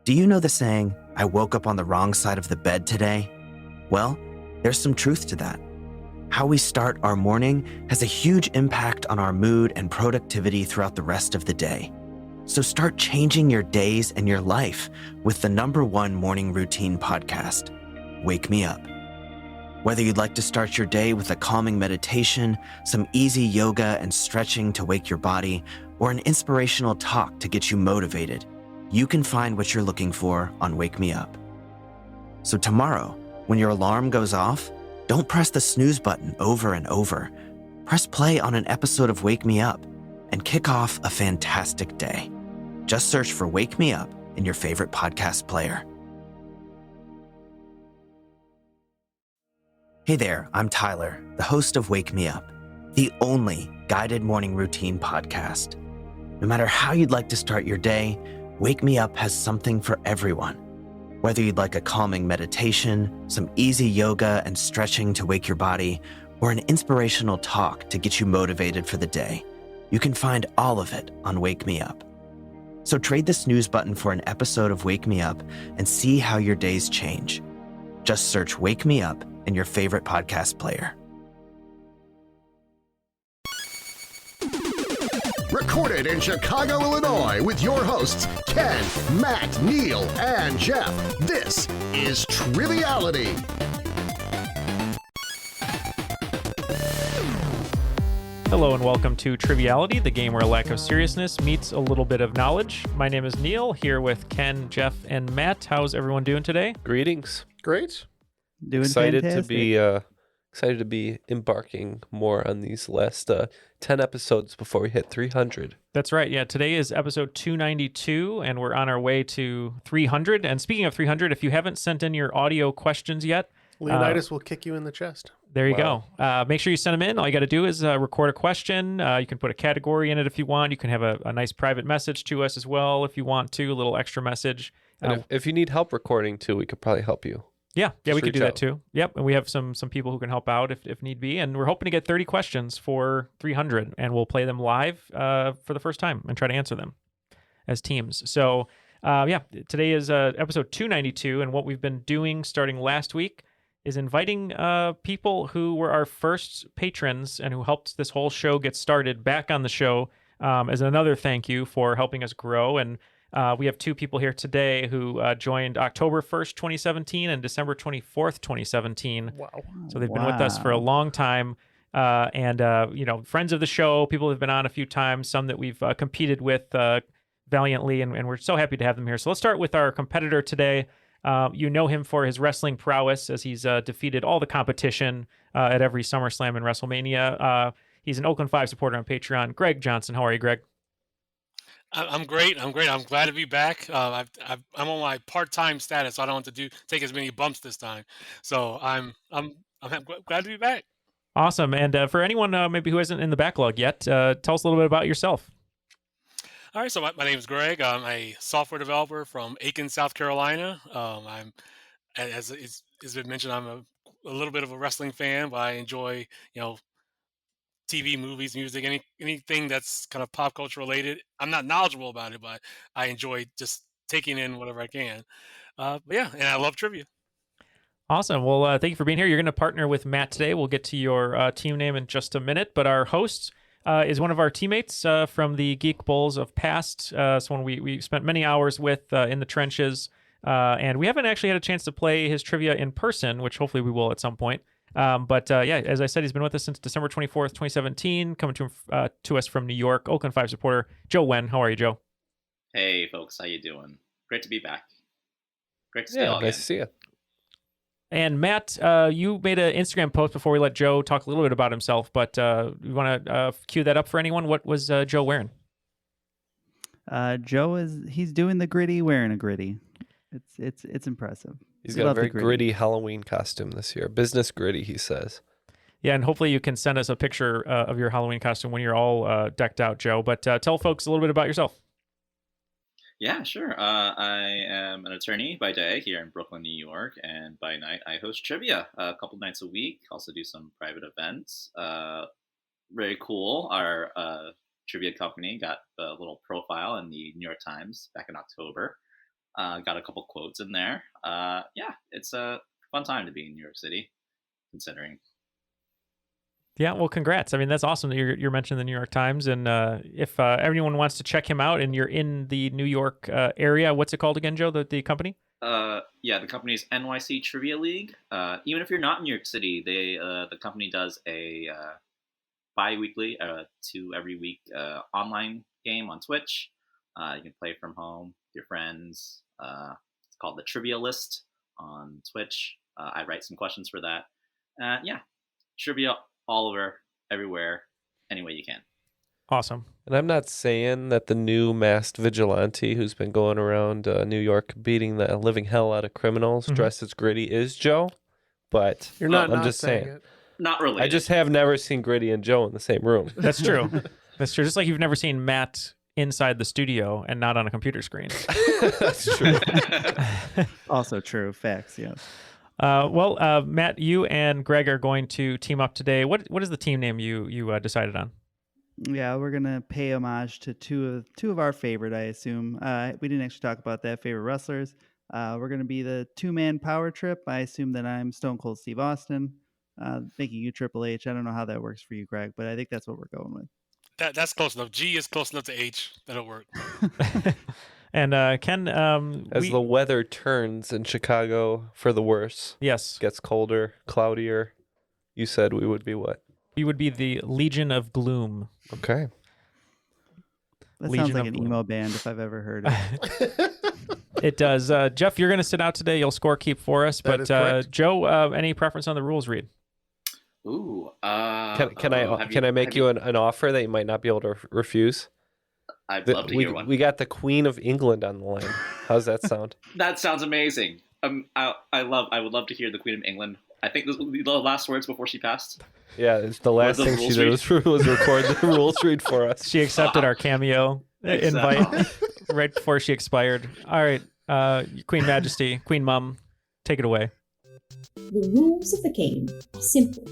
Do you know the saying, "I woke up on the wrong side of the bed today"? Well, there's some truth to that. How we start our morning has a huge impact on our mood and productivity throughout the rest of the day. So start changing your days and your life with the #1 morning routine podcast, Wake Me Up. Whether you'd like to start your day with a calming meditation, some easy yoga and stretching to wake your body, or an inspirational talk to get you motivated, you can find what you're looking for on Wake Me Up. So tomorrow, when your alarm goes off, don't press the snooze button over and over. Press play on an episode of Wake Me Up and kick off a fantastic day. Just search for Wake Me Up in your favorite podcast player. Hey there, I'm Tyler, the host of Wake Me Up, the only guided morning routine podcast. No matter how you'd like to start your day, Wake Me Up has something for everyone. Whether you'd like a calming meditation, some easy yoga and stretching to wake your body, or an inspirational talk to get you motivated for the day, you can find all of it on Wake Me Up. So trade the snooze button for an episode of Wake Me Up and see how your days change. Just search Wake Me Up in your favorite podcast player. Recorded in Chicago, Illinois, with your hosts, Ken, Matt, Neal, and Jeff. This is Triviality. Hello and welcome to Triviality, the game where a lack of seriousness meets a little bit of knowledge. My name is Neal, here with Ken, Jeff, and Matt. How's everyone doing today? Greetings. Great. Doing Excited fantastic. to be embarking more on these last 10 episodes before we hit 300. That's right. Yeah, today is episode 292, and we're on our way to 300. And speaking of 300, if you haven't sent in your audio questions yet, Leonidas will kick you in the chest. there you go. Make sure you send them in. All you got to do is record a question. You can put a category in it if you want. You can have a nice private message to us as well if you want to, a little extra message. And if you need help recording too, we could probably help you. Yeah, we could reach do that out. too. Yep, and we have some people who can help out if need be. And we're hoping to get 30 questions for 300, and we'll play them live for the first time and try to answer them as teams. So, today is episode 292, and what we've been doing starting last week is inviting people who were our first patrons and who helped this whole show get started back on the show as another thank you for helping us grow. And we have two people here today who joined October 1st, 2017 and December 24th, 2017. Wow. So they've been with us for a long time. And friends of the show, people who've been on a few times, some that we've competed with valiantly, and we're so happy to have them here. So let's start with our competitor today. You know him for his wrestling prowess, as he's defeated all the competition at every SummerSlam and WrestleMania. He's an Oakland 5 supporter on Patreon. Greg Johnson. How are you, Greg? I'm great. I'm glad to be back. I'm on my part-time status, so I don't have to take as many bumps this time. So I'm glad to be back. Awesome. And for anyone maybe who isn't in the backlog yet, tell us a little bit about yourself. All right. So my name is Greg. I'm a software developer from Aiken, South Carolina. As has been mentioned, I'm a little bit of a wrestling fan, but I enjoy TV, movies, music, anything that's kind of pop culture related. I'm not knowledgeable about it, but I enjoy just taking in whatever I can. And I love trivia. Awesome. Well, thank you for being here. You're going to partner with Matt today. We'll get to your team name in just a minute, but our host is one of our teammates from the Geek Bowls of past. Someone we spent many hours with in the trenches, and we haven't actually had a chance to play his trivia in person, which hopefully we will at some point. As I said, he's been with us since December 24th, 2017, coming to us from New York, Oakland 5 supporter, Joe Nguyen. How are you, Joe? Hey, folks. How you doing? Great to be back. Great to see you all again. Nice to see you. And Matt, you made an Instagram post before we let Joe talk a little bit about himself, but you want to cue that up for anyone? What was Joe wearing? Joe he's doing the gritty, wearing a gritty. It's impressive. He's got a very gritty Halloween costume this year. Business gritty, he says. Yeah, and hopefully you can send us a picture of your Halloween costume when you're all decked out, Joe. But tell folks a little bit about yourself. Yeah, sure. I am an attorney by day here in Brooklyn, New York, and by night I host trivia a couple nights a week. Also do some private events. Very cool. Our trivia company got a little profile in the New York Times back in October. Got a couple quotes in there. Yeah, it's a fun time to be in New York City, considering. Yeah, well, congrats. I mean, that's awesome that you're mentioning the New York Times. And if everyone wants to check him out and you're in the New York area, what's it called again, Joe, the company? Yeah, the company's NYC Trivia League. Even if you're not in New York City, the company does a bi-weekly to every week online game on Twitch. You can play from home with your friends. It's called the Trivia List on Twitch. I write some questions for that. Yeah, trivia all over, everywhere, any way you can. Awesome. And I'm not saying that the new masked vigilante who's been going around New York beating the living hell out of criminals dressed as Gritty is Joe, but You're not. I'm not just saying. it. Not related. I just have never seen Gritty and Joe in the same room. That's true. That's true. Just like you've never seen Matt inside the studio and not on a computer screen. That's true. Also true. Facts. Yes. Well, Matt, you and Greg are going to team up today. What is the team name you decided on? Yeah, we're gonna pay homage to two of our favorite. I assume we didn't actually talk about that favorite wrestlers. We're gonna be the 2-man power trip. I assume that I'm Stone Cold Steve Austin, making you Triple H. I don't know how that works for you, Greg, but I think that's what we're going with. That's close enough. G is close enough to H. That'll work. And Ken, As the weather turns in Chicago for the worse, yes, gets colder, cloudier, you said we would be what? we would be the Legion of Gloom. Okay. That Legion sounds like of an Gloom. emo band if I've ever heard it. It does. Jeff, you're going to sit out today. You'll score keep for us. That is But correct. Joe, any preference on the rules read? Ooh. Can I make you an offer that you might not be able to refuse? I'd love to hear one. We got the Queen of England on the line. How's that sound? That sounds amazing. I would love to hear the Queen of England. I think those were the last words before she passed. Yeah, it's the last the thing she rules did was record the rules read for us. She accepted our cameo invite right before she expired. All right, Queen Majesty, Queen Mum, take it away. The rules of the game are simple.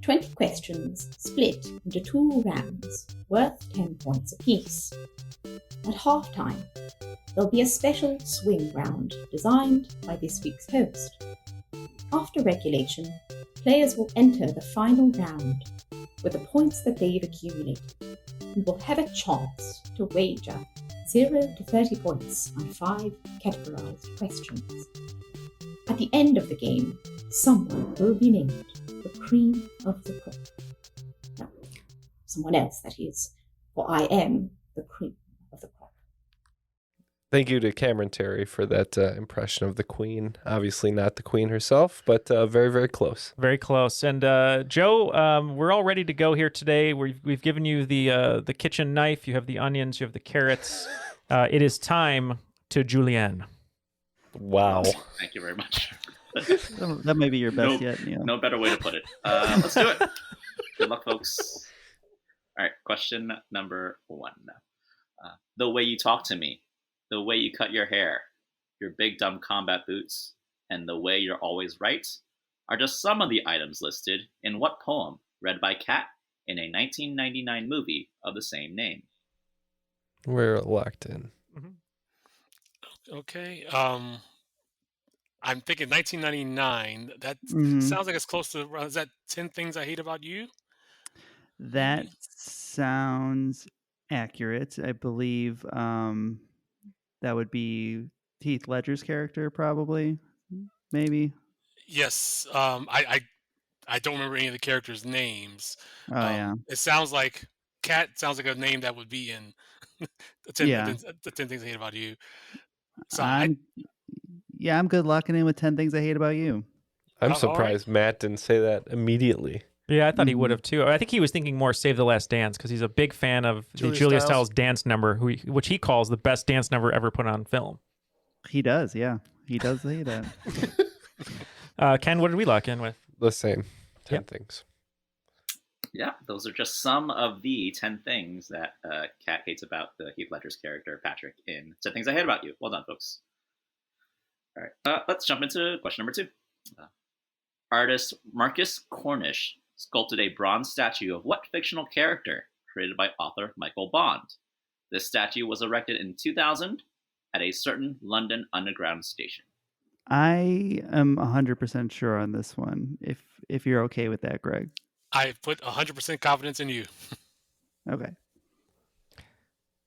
20 questions split into 2 rounds, worth 10 points apiece. At halftime, there'll be a special swing round designed by this week's host. After regulation, players will enter the final round with the points that they've accumulated and will have a chance to wager 0 to 30 points on 5 categorized questions. At the end of the game, someone will be named the cream of the crop. No, someone else, that is, for I am the cream of the crop. Thank you to Cameron Terry for that impression of the Queen. Obviously not the Queen herself, but very, very close. Very close. And Joe, we're all ready to go here today. We've given you the kitchen knife. You have the onions. You have the carrots. It is time to julienne. Wow. Thank you very much. That may be your best yet, Neil. No better way to put it. Let's do it. Good luck, folks. All right, question number 1. The way you talk to me, the way you cut your hair, your big dumb combat boots, and the way you're always right are just some of the items listed in what poem read by Kat in a 1999 movie of the same name? We're locked in. Okay. I'm thinking 1999. That sounds like it's close to. Is that 10 Things I Hate About You? That sounds accurate. I believe that would be Heath Ledger's character, probably, maybe. Yes. I don't remember any of the characters' names. Oh yeah. It sounds like Cat sounds like a name that would be in the 10 Things I Hate About You. So I'm good locking in with 10 Things I Hate About You. I'm surprised Matt didn't say that immediately. Yeah, I thought he would have too. I think he was thinking more Save the Last Dance because he's a big fan of the Julia Stiles dance number, which he calls the best dance number ever put on film. He does, yeah. He does say that. Ken, what did we lock in with? The same. 10 things. Yeah, those are just some of the 10 things that Kat hates about the Heath Ledger's character, Patrick, in 10 Things I Hate About You. Well done, folks. All right, let's jump into question number 2. Artist Marcus Cornish sculpted a bronze statue of what fictional character created by author Michael Bond? This statue was erected in 2000 at a certain London Underground station? I am 100% sure on this one. If you're okay with that, Greg. I put 100% confidence in you. Okay.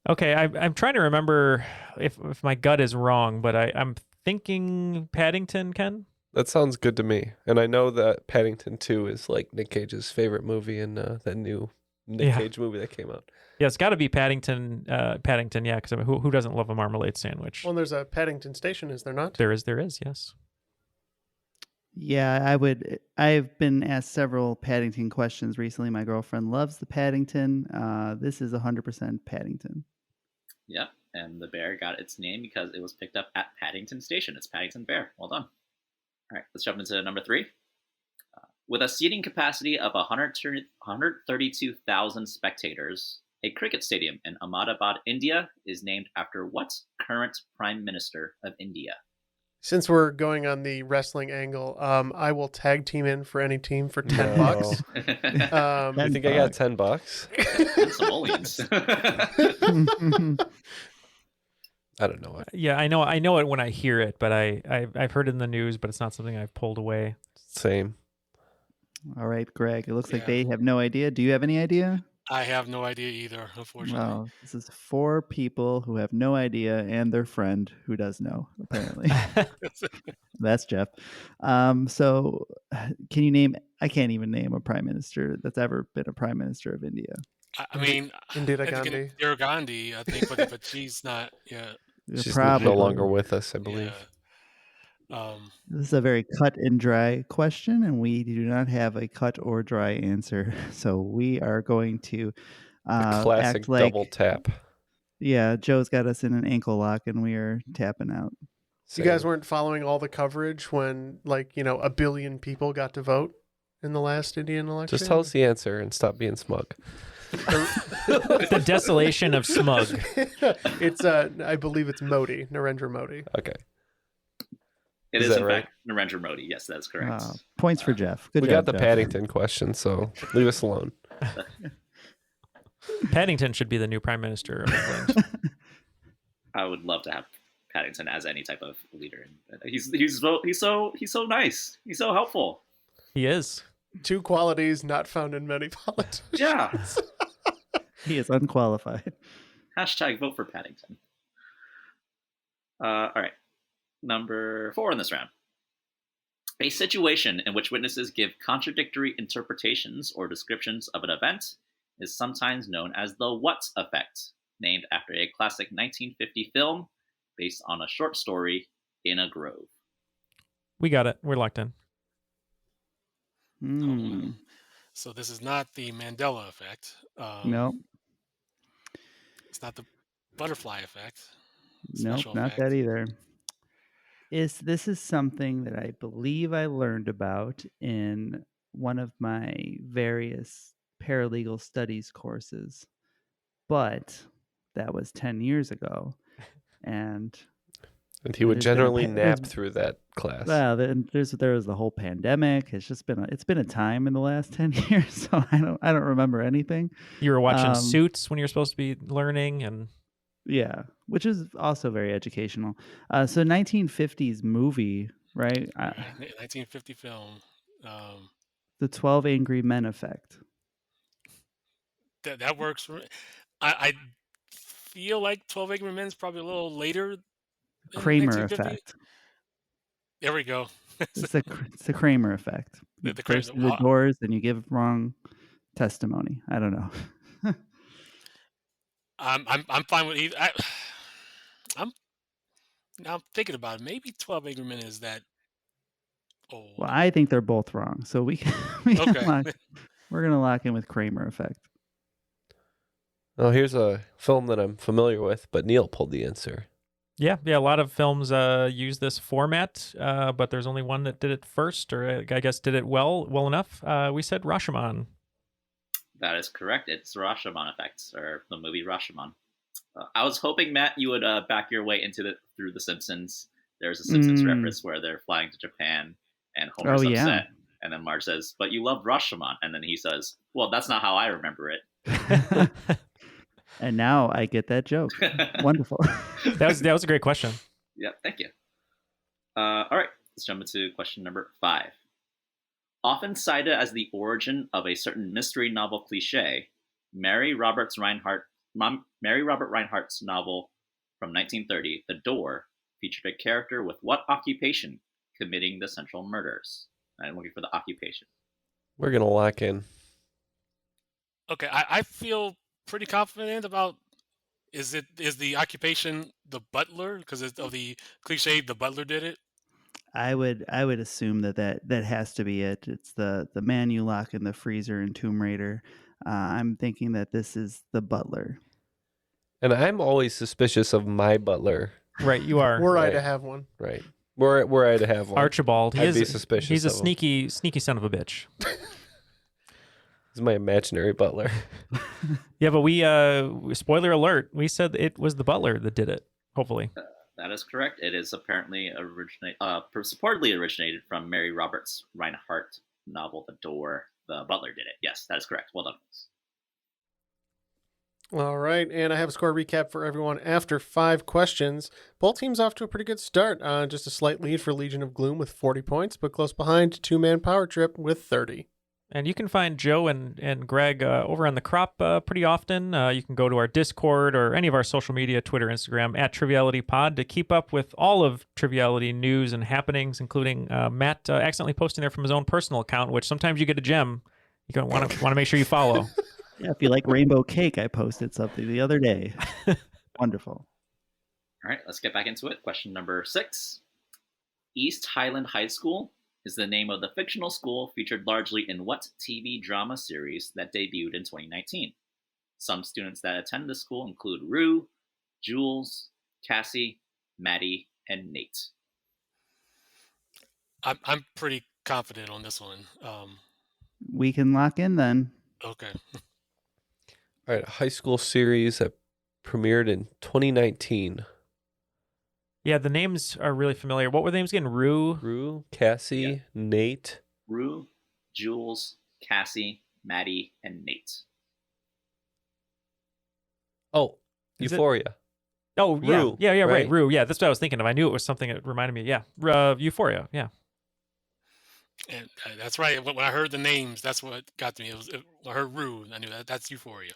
Okay, I'm trying to remember if my gut is wrong, but I'm thinking Paddington, Ken? That sounds good to me. And I know that Paddington 2 is like Nick Cage's favorite movie in that new Nick Cage movie that came out. Yeah, it's got to be Paddington, yeah, because I mean, who doesn't love a marmalade sandwich? Well, there's a Paddington Station, is there not? There is, yes. Yeah, I've been asked several Paddington questions recently. My girlfriend loves the Paddington. This is 100% Paddington. Yep, and the bear got its name because it was picked up at Paddington Station. It's Paddington Bear. Well done. All right, let's jump into number 3. With a seating capacity of 132,000 spectators, a cricket stadium in Ahmedabad, India is named after what current Prime Minister of India? Since we're going on the wrestling angle, I will tag team in for any team for $10. You think I got $10? I don't know it. Yeah, I know it when I hear it, but I've heard it in the news, but it's not something I've pulled away. Same. All right, Greg. It looks like they have no idea. Do you have any idea? I have no idea either, unfortunately. Well, this is 4 people who have no idea and their friend who does know, apparently. That's Jeff. So can you name, I can't even name a prime minister that's ever been a prime minister of India. I mean, Indira Gandhi. Indira Gandhi, I think, but she's not, She's Probably no longer with us, I believe. This is a very cut and dry question, and we do not have a cut or dry answer. So we are going to classic act like, double tap. Yeah, Joe's got us in an ankle lock, and we are tapping out. You guys weren't following all the coverage when, like, 1 billion people got to vote in the last Indian election? Just tell us the answer and stop being smug. The desolation of Smug. It's I believe it's Modi, Narendra Modi. Okay. It is in fact Narendra Modi. Yes, that's correct. Points for Jeff. Good we job, got the Jeff. Paddington question, so leave us alone. Paddington should be the new prime minister of England. I would love to have Paddington as any type of leader. He's so nice. He's so helpful. He is. 2 qualities not found in many politicians. Yeah. He is unqualified. Hashtag vote for Paddington. All right. Number 4 in this round. A situation in which witnesses give contradictory interpretations or descriptions of an event is sometimes known as the what effect, named after a classic 1950 film based on a short story, In a Grove. We got it. We're locked in. So this is not the Mandela effect. No. It's not the butterfly effect. Nope, not that either. This is something that I believe I learned about in one of my various paralegal studies courses, but that was 10 years ago. And he would generally nap through that class. Well, there was the whole pandemic. It's been a time in the last 10 years, so I don't remember anything. You were watching Suits when you were supposed to be learning, and yeah, which is also very educational. So 1950s movie, right? 1950 film. The 12 Angry Men effect. That works for me. I feel like 12 Angry Men is probably a little later. Kramer effect. There we go. It's the Kramer effect. You burst through the doors and you give wrong testimony. I don't know. I'm fine with either. I'm thinking about it. Maybe 12 Angry Men is that old. Well, I think they're both wrong. So we're gonna lock in with Kramer effect. Oh, here's a film that I'm familiar with, but Neal pulled the answer. Yeah. A lot of films use this format, but there's only one that did it first, or I guess did it well enough. We said Rashomon. That is correct. It's Rashomon effect, or the movie Rashomon. I was hoping, Matt, you would back your way through The Simpsons. There's a Simpsons reference where they're flying to Japan, and Homer's upset. Yeah. And then Marge says, "But you love Rashomon." And then he says, "Well, that's not how I remember it." And now I get that joke. Wonderful. That was a great question. Yeah, thank you. All right, let's jump into question number 5. Often cited as the origin of a certain mystery novel cliche, Mary Robert Reinhardt's novel from 1930, The Door, featured a character with what occupation committing the central murders? I'm looking for the occupation. We're going to lock in. Okay, I feel pretty confident about is the occupation the butler because of the cliche the butler did it. I would assume that has to be it. It's the man you lock in the freezer in Tomb Raider. I'm thinking that this is the butler. And I'm always suspicious of my butler. Right, you are. Were I Right. to have one. Right. Were I to have one. Archibald. I'd be suspicious He's a of him. sneaky son of a bitch. He's my imaginary butler. Yeah, but we spoiler alert, we said it was the butler that did it, hopefully. That is correct. It is apparently purportedly originated from Mary Roberts Reinhardt novel The Door. The butler did it. Yes, that is correct. Well done, folks. All right, and I have a score recap for everyone after 5 questions. Both teams off to a pretty good start. Just a slight lead for Legion of Gloom with 40 points, but close behind Two-Man Power Trip with 30. And you can find Joe and Greg over on the crop pretty often. You can go to our Discord or any of our social media, Twitter, Instagram, @TrivialityPod, to keep up with all of Triviality news and happenings, including Matt accidentally posting there from his own personal account, which sometimes you get a gem. You want to make sure you follow. Yeah, if you like rainbow cake, I posted something the other day. Wonderful. All right, let's get back into it. Question number 6. East Highland High School is the name of the fictional school featured largely in what TV drama series that debuted in 2019? Some students that attend the school include Rue, Jules, Cassie, Maddie, and Nate. I'm pretty confident on this one. We can lock in then. Okay. All right, a high school series that premiered in 2019. Yeah, the names are really familiar. What were the names again? Rue, Cassie, Yeah. Nate. Rue, Jules, Cassie, Maddie, and Nate. Oh, Is it- Euphoria. Oh, yeah. Rue, Yeah, right. right? Rue. Yeah, that's what I was thinking of. I knew it was something that reminded me. Yeah, Euphoria. Yeah. And that's right. When I heard the names, that's what got to me. When I heard Rue, I knew that's Euphoria.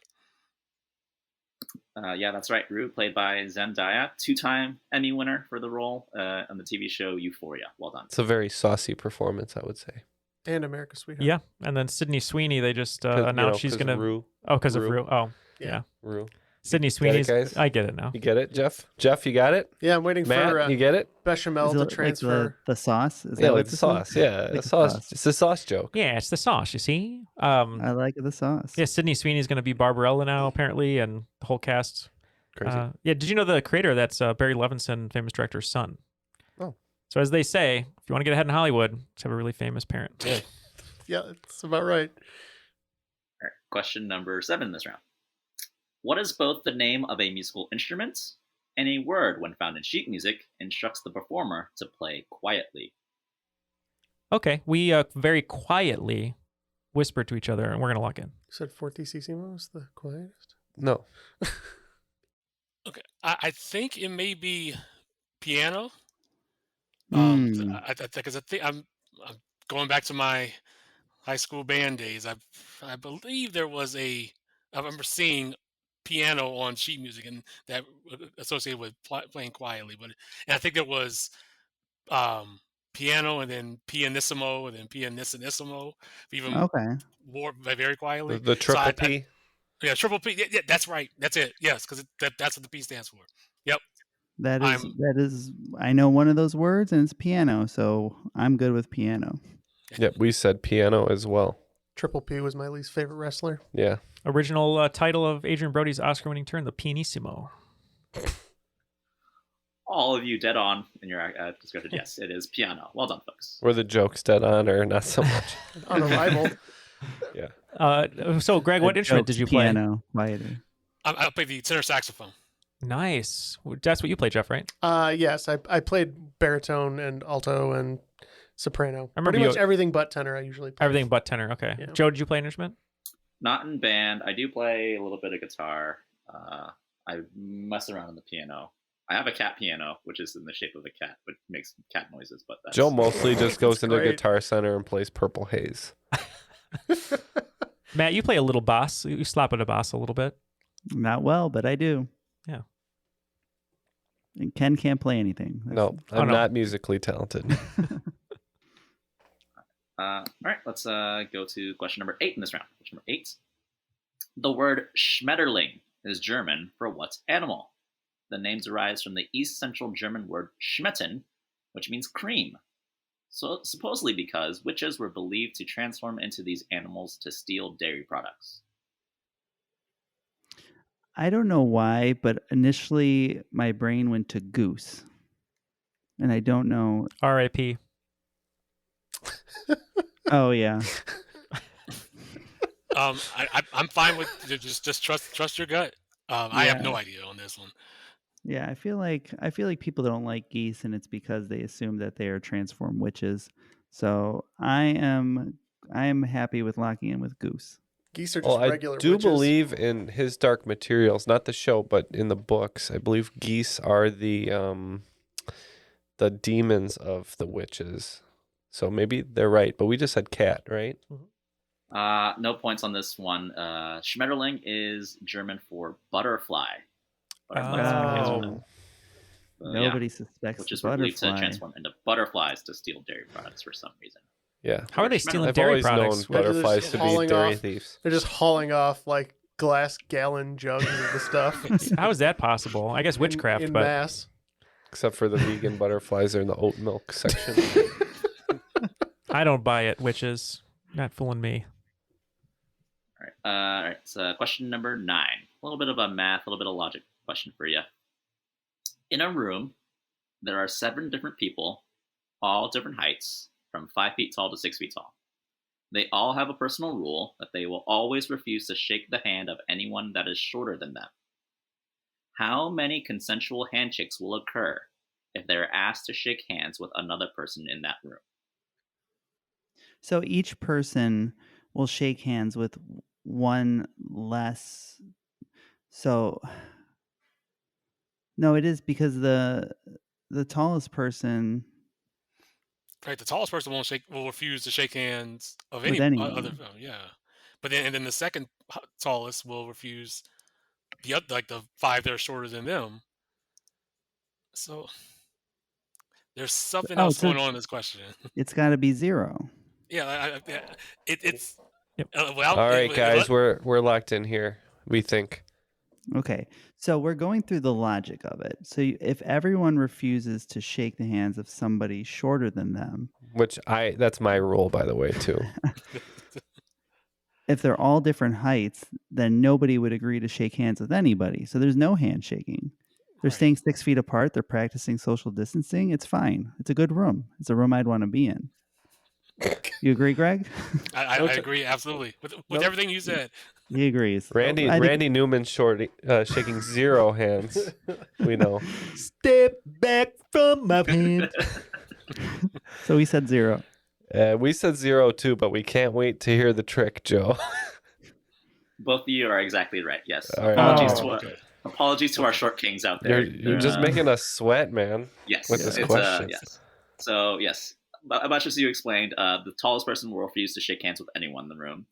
Yeah, that's right. Rue, played by Zendaya, 2-time Emmy winner for the role on the TV show Euphoria. Well done. It's a very saucy performance, I would say. And America's Sweetheart. Yeah, and then Sydney Sweeney, they just 'Cause, announced she's 'cause going to... Rue. Oh, because of Rue. Rue. Oh, Yeah. yeah. Rue. Sydney Get it, Sweeney's... guys? I get it now. You get it, Jeff? Jeff, you got it? Yeah, I'm waiting Matt, for you get it? Bechamel Is it to like transfer. the sauce? Is Yeah, that like what the this is? sauce. Yeah, Like a the sauce. It's a sauce joke. Yeah, it's the sauce, you see. I like the sauce. Yeah, Sydney Sweeney's going to be Barbarella now, apparently, and the whole cast. Crazy. Yeah, did you know the creator, that's Barry Levinson, famous director's son? Oh. So as they say, if you want to get ahead in Hollywood, just have a really famous parent. Yeah. Yeah, that's about right. All right, question number 7 in this round. What is both the name of a musical instrument and a word when found in sheet music instructs the performer to play quietly? Okay, we very quietly whisper to each other, and we're going to lock in. You said Fortissimo is the quietest? No. Okay. I think it may be piano. Mm. Because I think I'm going back to my high school band days. I believe there was I remember seeing piano on sheet music and that associated with playing quietly. And I think there was piano and then pianissimo and then pianissimissimo, even Okay. more very quietly. The triple So P. yeah, triple P. Yeah, that's right. That's it. Yes, because that's what the P stands for. Yep. That is I know one of those words, and it's piano, so I'm good with piano. Yep, we said piano as well. Triple P was my least favorite wrestler. Yeah. Original title of Adrian Brody's Oscar-winning turn, the Pianissimo. All of you dead on in your description. Yes, it is piano. Well done, folks. Were the jokes dead on or not so much? On arrival. Yeah. So, Greg, what That instrument joke's did you play? Piano, quieter. I play the tenor saxophone. Nice. That's what you play, Jeff, right? Yes, I played baritone and alto and soprano. I remember Pretty much you- everything but tenor I usually play. Everything but tenor. Okay. Yeah. Joe, did you play an instrument? Not in band. I do play a little bit of guitar. I mess around on the piano. I have a cat piano, which is in the shape of a cat, but makes cat noises. But that's... Joe mostly just goes into great. Guitar Center and plays Purple Haze. Matt, you play a little bass. You slap at a bass a little bit. Not well, but I do. Yeah. And Ken can't play anything. No, I'm not musically talented. All right, let's go to question number 8 in this round. Question number 8. The word Schmetterling is German for what animal? The name derives from the East Central German word schmetten, which means cream. So supposedly because witches were believed to transform into these animals to steal dairy products. I don't know why, but initially my brain went to goose. And I don't know. R.I.P. Oh, yeah. I'm fine with just trust your gut. I have no idea on this one. Yeah, I feel like people don't like geese, and it's because they assume that they are transformed witches. So I am happy with locking in with goose. Geese are just regular I do witches. believe in His Dark Materials, not the show, but in the books. I believe geese are the demons of the witches. So maybe they're right, but we just said cat, right? No points on this one. Schmetterling is German for butterfly. Nobody suspects which is the believed to butterfly. transform into butterflies to steal dairy products for some reason. Yeah. How are they stealing I've dairy always products? known butterflies to be hauling dairy off- thieves. They're just hauling off like glass gallon jugs of the stuff How is that possible? I guess witchcraft, in but mass. Except for the vegan butterflies, they're in the oat milk section. I don't buy it, witches. Not fooling me. All right. So question number 9. A little bit of a math, a little bit of logic question for you. In a room, there are 7 different people, all different heights, from 5 feet tall to 6 feet tall. They all have a personal rule that they will always refuse to shake the hand of anyone that is shorter than them. How many consensual handshakes will occur if they're asked to shake hands with another person in that room? So each person will shake hands with one less. So no, it is because the tallest person. Right, the tallest person will refuse to shake hands of With any anyone. other. Yeah, but then the second tallest will refuse the other, like the 5 that are shorter than them. So there's something else so going on in this question. It's got to be 0. Yeah, it's. Yep. Well, All right, guys, we're locked in here, we think. Okay, so we're going through the logic of it. So if everyone refuses to shake the hands of somebody shorter than them, That's my rule, by the way, too. if they're all different heights, then nobody would agree to shake hands with anybody. So there's no handshaking. They're staying 6 feet apart. They're practicing social distancing. It's fine. It's a good room. It's a room I'd want to be in. You agree, Greg? I agree absolutely with everything you said. He agrees. Randy Newman shaking 0 hands. We know. Step back from my hand. So we said 0. We said 0 too, but we can't wait to hear the trick, Joe. Both of you are exactly right. Yes. All right. Apologies to our short kings out there. You're just making us sweat, man. Yes. With this question. Yes. So yes, much as you explained, the tallest person will refuse to shake hands with anyone in the room.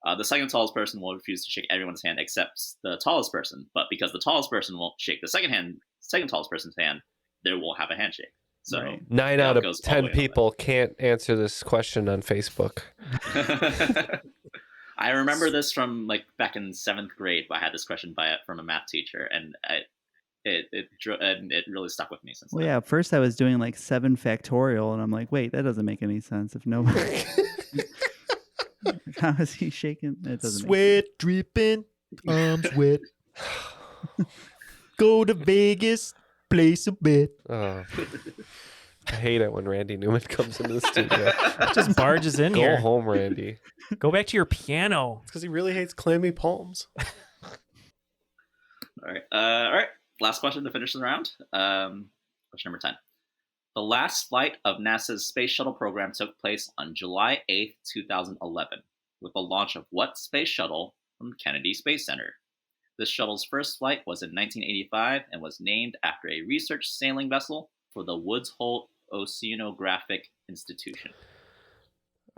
The second tallest person will refuse to shake everyone's hand except the tallest person. But because the tallest person won't shake the second tallest person's hand, they will have a handshake. So Right. 9 out of 10 people can't answer this question on Facebook. I remember this from like back in 7th grade. I had this question from a math teacher, and it really stuck with me since Well, then. yeah, at first I was doing like 7 factorial, and I'm like, wait, that doesn't make any sense. If nobody... How is he shaking? It doesn't Sweat dripping, arms wet. Go to Vegas, place a bet. Oh. I hate it when Randy Newman comes into the studio. Just barges in Go here. home, Randy. Go back to your piano. It's because he really hates clammy palms. All right. Last question to finish the round. Question number 10. The last flight of NASA's space shuttle program took place on July 8th, 2011, with the launch of what space shuttle from Kennedy Space Center? This shuttle's first flight was in 1985 and was named after a research sailing vessel for the Woods Hole Oceanographic Institution.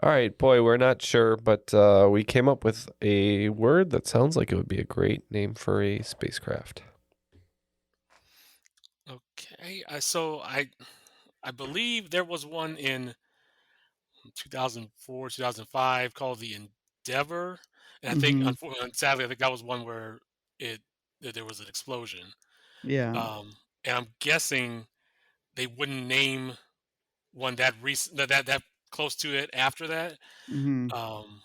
All right, boy, we're not sure, but we came up with a word that sounds like it would be a great name for a spacecraft. Okay, so I believe there was one in 2004, 2005 called the Endeavor, and I think, Hmm. sadly, I think that was one where there was an explosion. Yeah. And I'm guessing they wouldn't name one that recent that close to it after that. Hmm. Um,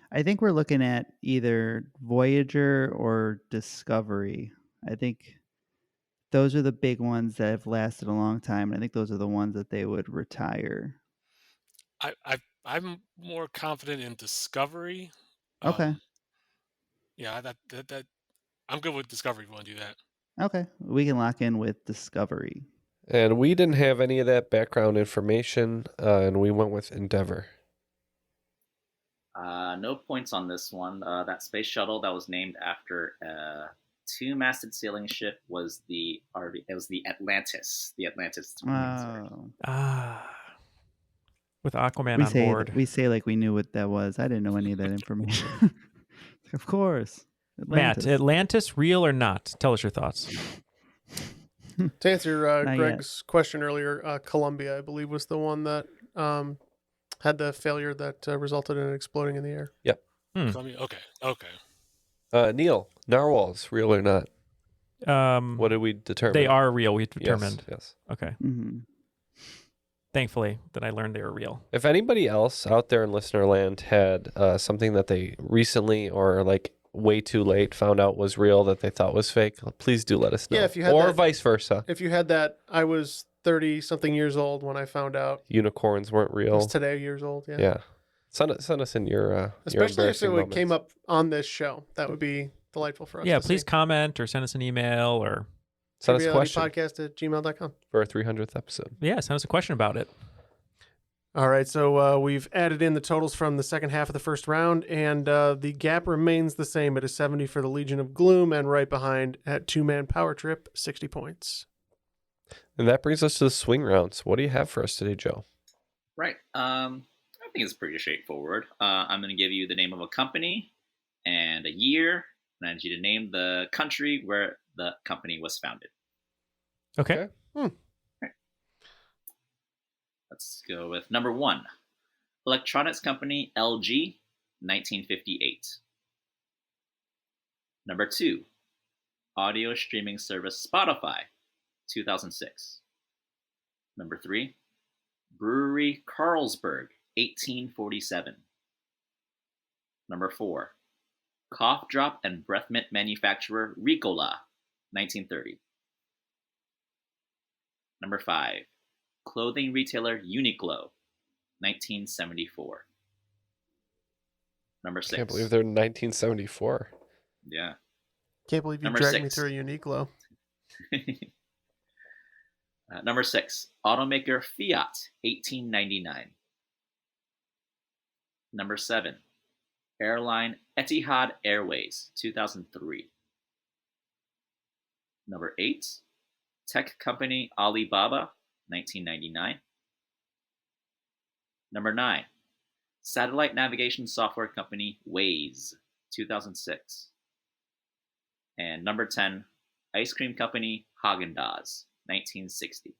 I think we're looking at either Voyager or Discovery. I think those are the big ones that have lasted a long time. And I think those are the ones that they would retire. I'm more confident in Discovery. Okay. Yeah, that I'm good with Discovery. If you want to do that? Okay. We can lock in with Discovery. And we didn't have any of that background information, and we went with Endeavor. No points on this one. That space shuttle that was named after a two-masted sailing ship was the Atlantis. The Atlantis. Oh. With Aquaman on board. We say like we knew what that was. I didn't know any of that information. Of course. Atlantis. Matt, Atlantis, real or not? Tell us your thoughts. To answer Not Greg's question earlier, Columbia, I believe, was the one that had the failure that resulted in it exploding in the air. Yep. Okay. Neal, narwhals, real or not? What did we determine? They are real, we determined. Yes. Okay. Mm-hmm. Thankfully that I learned they were real. If anybody else out there in listener land had something that they recently or like way too late found out was real that they thought was fake, please do let us know. Yeah, if you had or that, vice versa. If you had that, I was 30-something years old when I found out. Unicorns weren't I real. was today years old, yeah. Yeah. Send us in your Especially if your it came up on this show. That would be delightful for us. Yeah, to please see. comment or send us an email or send us a question Trivialitypodcast@gmail.com for our 300th episode. yeah, send us a question about it. All right, so we've added in the totals from the second half of the first round, and the gap remains the same. It is 70 for the Legion of Gloom, and right behind at two-man power trip, 60 points. And that brings us to the swing rounds. What do you have for us today, Joe? Right. I think it's pretty straightforward. I'm going to give you the name of a company and a year, and I need you to name the country where the company was founded. Okay. Right. Let's go with number 1. Electronics company LG, 1958. Number 2. Audio streaming service Spotify, 2006. Number 3. Brewery Carlsberg, 1847. Number 4. Cough drop and breath mint manufacturer Ricola, 1930. Number 5. Clothing retailer Uniqlo, 1974. Number 6. Can't believe they're 1974. Yeah. Can't believe you Number dragged me 6. through a Uniqlo. Number 6. Automaker Fiat, 1899. Number 7. Airline Etihad Airways, 2003. Number 8. Tech company Alibaba, 1999. Number 9. Satellite navigation software company Waze, 2006. And number 10. Ice cream company Haagen-Dazs, 1960.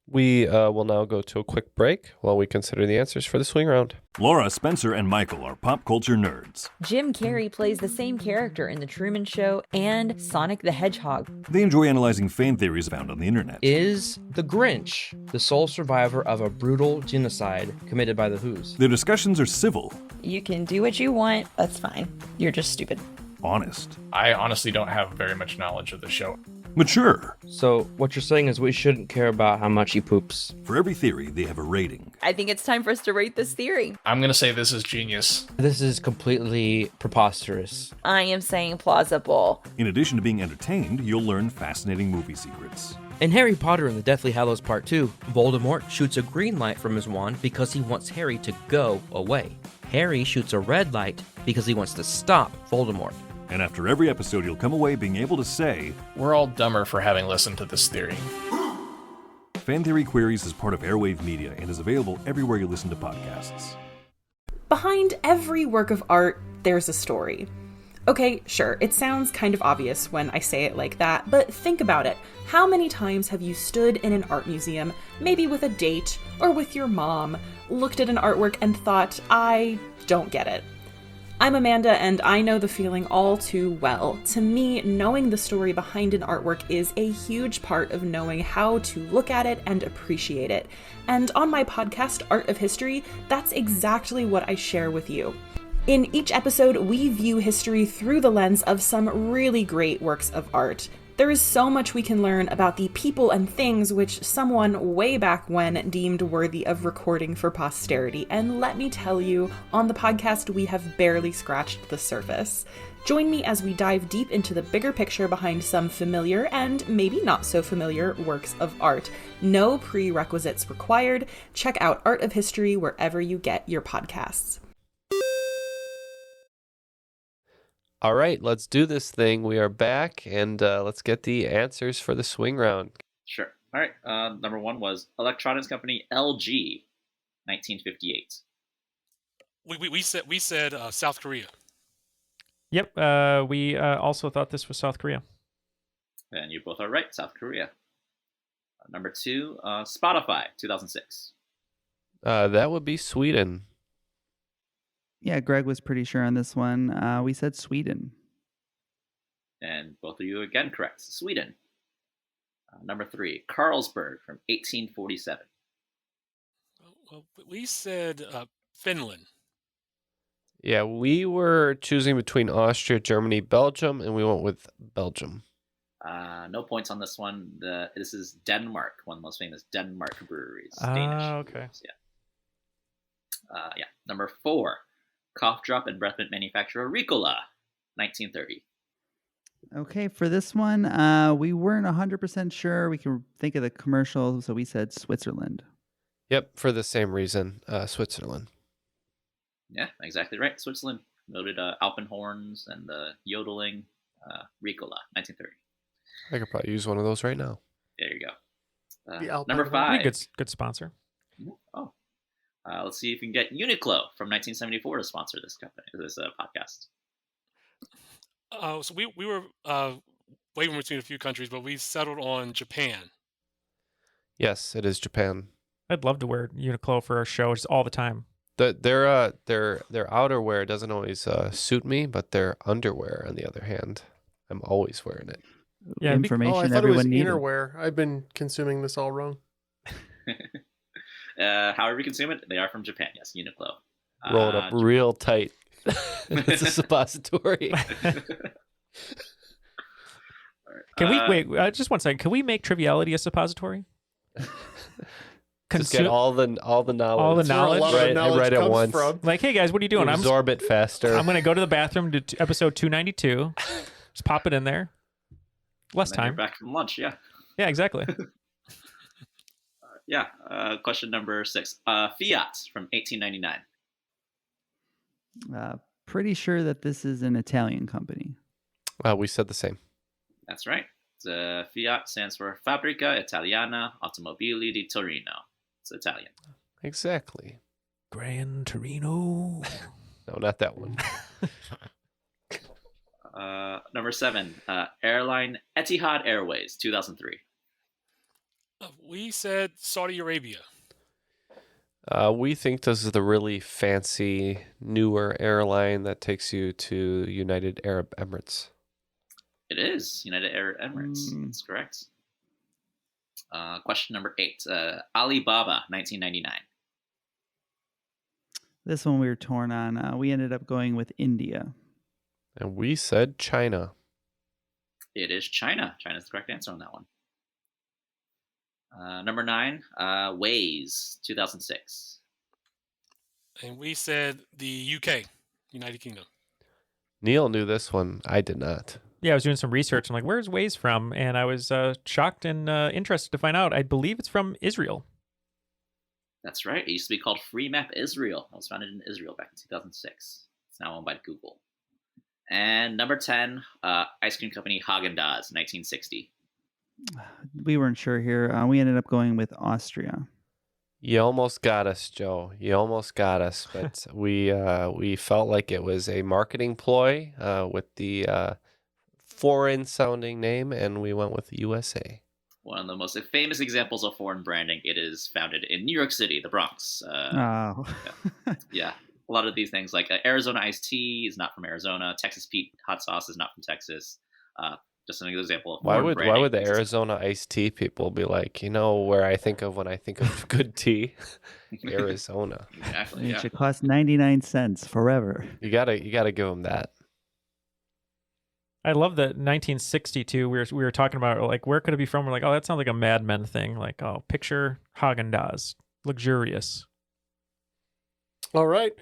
We will now go to a quick break while we consider the answers for the swing round. Laura, Spencer, and Michael are pop culture nerds. Jim Carrey plays the same character in The Truman Show and Sonic the Hedgehog. They enjoy analyzing fan theories found on the internet. Is the Grinch the sole survivor of a brutal genocide committed by the Who's? Their discussions are civil, You can do what you want. That's fine. You're just stupid. honest, I honestly don't have very much knowledge of the show. mature. So what you're saying is we shouldn't care about how much he poops. For every theory, they have a rating. I think it's time for us to rate this theory. I'm going to say this is genius. This is completely preposterous. I am saying plausible. In addition to being entertained, you'll learn fascinating movie secrets. In Harry Potter and the Deathly Hallows Part 2, Voldemort shoots a green light from his wand because he wants Harry to go away. Harry shoots a red light because he wants to stop Voldemort. And after every episode, you'll come away being able to say, We're all dumber for having listened to this theory. Fan Theory Queries is part of Airwave Media and is available everywhere you listen to podcasts. Behind every work of art, there's a story. Okay, sure, it sounds kind of obvious when I say it like that, but think about it. How many times have you stood in an art museum, maybe with a date or with your mom, looked at an artwork and thought, I don't get it? I'm Amanda, and I know the feeling all too well. To me, knowing the story behind an artwork is a huge part of knowing how to look at it and appreciate it. And on my podcast, Art of History, that's exactly what I share with you. In each episode, we view history through the lens of some really great works of art. There is so much we can learn about the people and things which someone way back when deemed worthy of recording for posterity. And let me tell you, on the podcast, we have barely scratched the surface. Join me as we dive deep into the bigger picture behind some familiar and maybe not so familiar works of art. No prerequisites required. Check out Art of History wherever you get your podcasts. All right, let's do this thing. We are back, and let's get the answers for the swing round. Sure. All right. Number one was electronics company LG, 1958. We said South Korea. Yep. We also thought this was South Korea. And you both are right. South Korea. Number two, Spotify, 2006. That would be Sweden. Yeah, Greg was pretty sure on this one. We said Sweden. And both of you again correct. Sweden. Number three, Carlsberg from 1847. Well, we said Finland. Yeah, we were choosing between Austria, Germany, Belgium, and we went with Belgium. No points on this one. This is Denmark, one of the most famous Denmark breweries. Danish Okay. breweries, yeah. Number four, cough drop and breath mint manufacturer Ricola, 1930. Okay, for this one, we weren't 100% sure. We can think of the commercial, so we said Switzerland. Yep, for the same reason, Switzerland. Yeah, exactly right. Switzerland noted Alpenhorns and the yodeling Ricola, 1930. I could probably use one of those right now. There you go. The Number Alpenhorn. five. Pretty good sponsor. Oh. Let's see if we can get Uniqlo from 1974 to sponsor this podcast. So we were wavering between a few countries, but we settled on Japan. Yes, it is Japan. I'd love to wear Uniqlo for our show just all the time. Their outerwear doesn't always suit me, but their underwear, on the other hand, I'm always wearing it. Yeah, information I thought everyone it was needed. innerwear. I've been consuming this all wrong. However you consume it, they are from Japan. Yes, Uniqlo. Roll it up real tight. It's a suppository. Can we wait? Just one second. Can we make Triviality a suppository? Just get all the knowledge. All the That's where a knowledge. lot of the knowledge right at comes once. from. Like, hey guys, what are you doing? Absorb it faster. I'm going to go to the bathroom to episode 292. Just pop it in there. Less And then you're time. back from lunch. Yeah. Yeah, exactly. Yeah. Question number 6. Fiat from 1899. Pretty sure that this is an Italian company. We said the same. That's right. Fiat stands for Fabbrica Italiana Automobili di Torino. It's Italian. Exactly. Gran Torino. No, not that one. Number 7. Airline Etihad Airways, 2003. We said Saudi Arabia. We think this is the really fancy, newer airline that takes you to United Arab Emirates. It is United Arab Emirates. That's correct. Question number 8. Alibaba, 1999. This one we were torn on. We ended up going with India. And we said China. It is China. China's the correct answer on that one. Number 9, Waze, 2006. And we said the UK, United Kingdom. Neil knew this one. I did not. Yeah, I was doing some research. I'm like, where's Waze from? And I was shocked and interested to find out. I believe it's from Israel. That's right. It used to be called Free Map Israel. It was founded in Israel back in 2006. It's now owned by Google. And number 10, ice cream company Haagen-Dazs, 1960. We weren't sure here. We ended up going with Austria. You almost got us, Joe. You almost got us, but we felt like it was a marketing ploy with the foreign-sounding name, and we went with USA. One of the most famous examples of foreign branding. It is founded in New York City, the Bronx. Oh. Yeah. A lot of these things, like Arizona iced tea is not from Arizona. Texas Pete hot sauce is not from Texas. Just an example of Why foreign would the branding. Arizona iced tea people be like, where I think of when I think of good tea? Arizona. Exactly. It should cost 99 cents forever. You gotta give them that. I love that 1962. We were talking about like where could it be from? We're like, oh, that sounds like a Mad Men thing. Like, oh, picture Haagen-Dazs, luxurious. All right.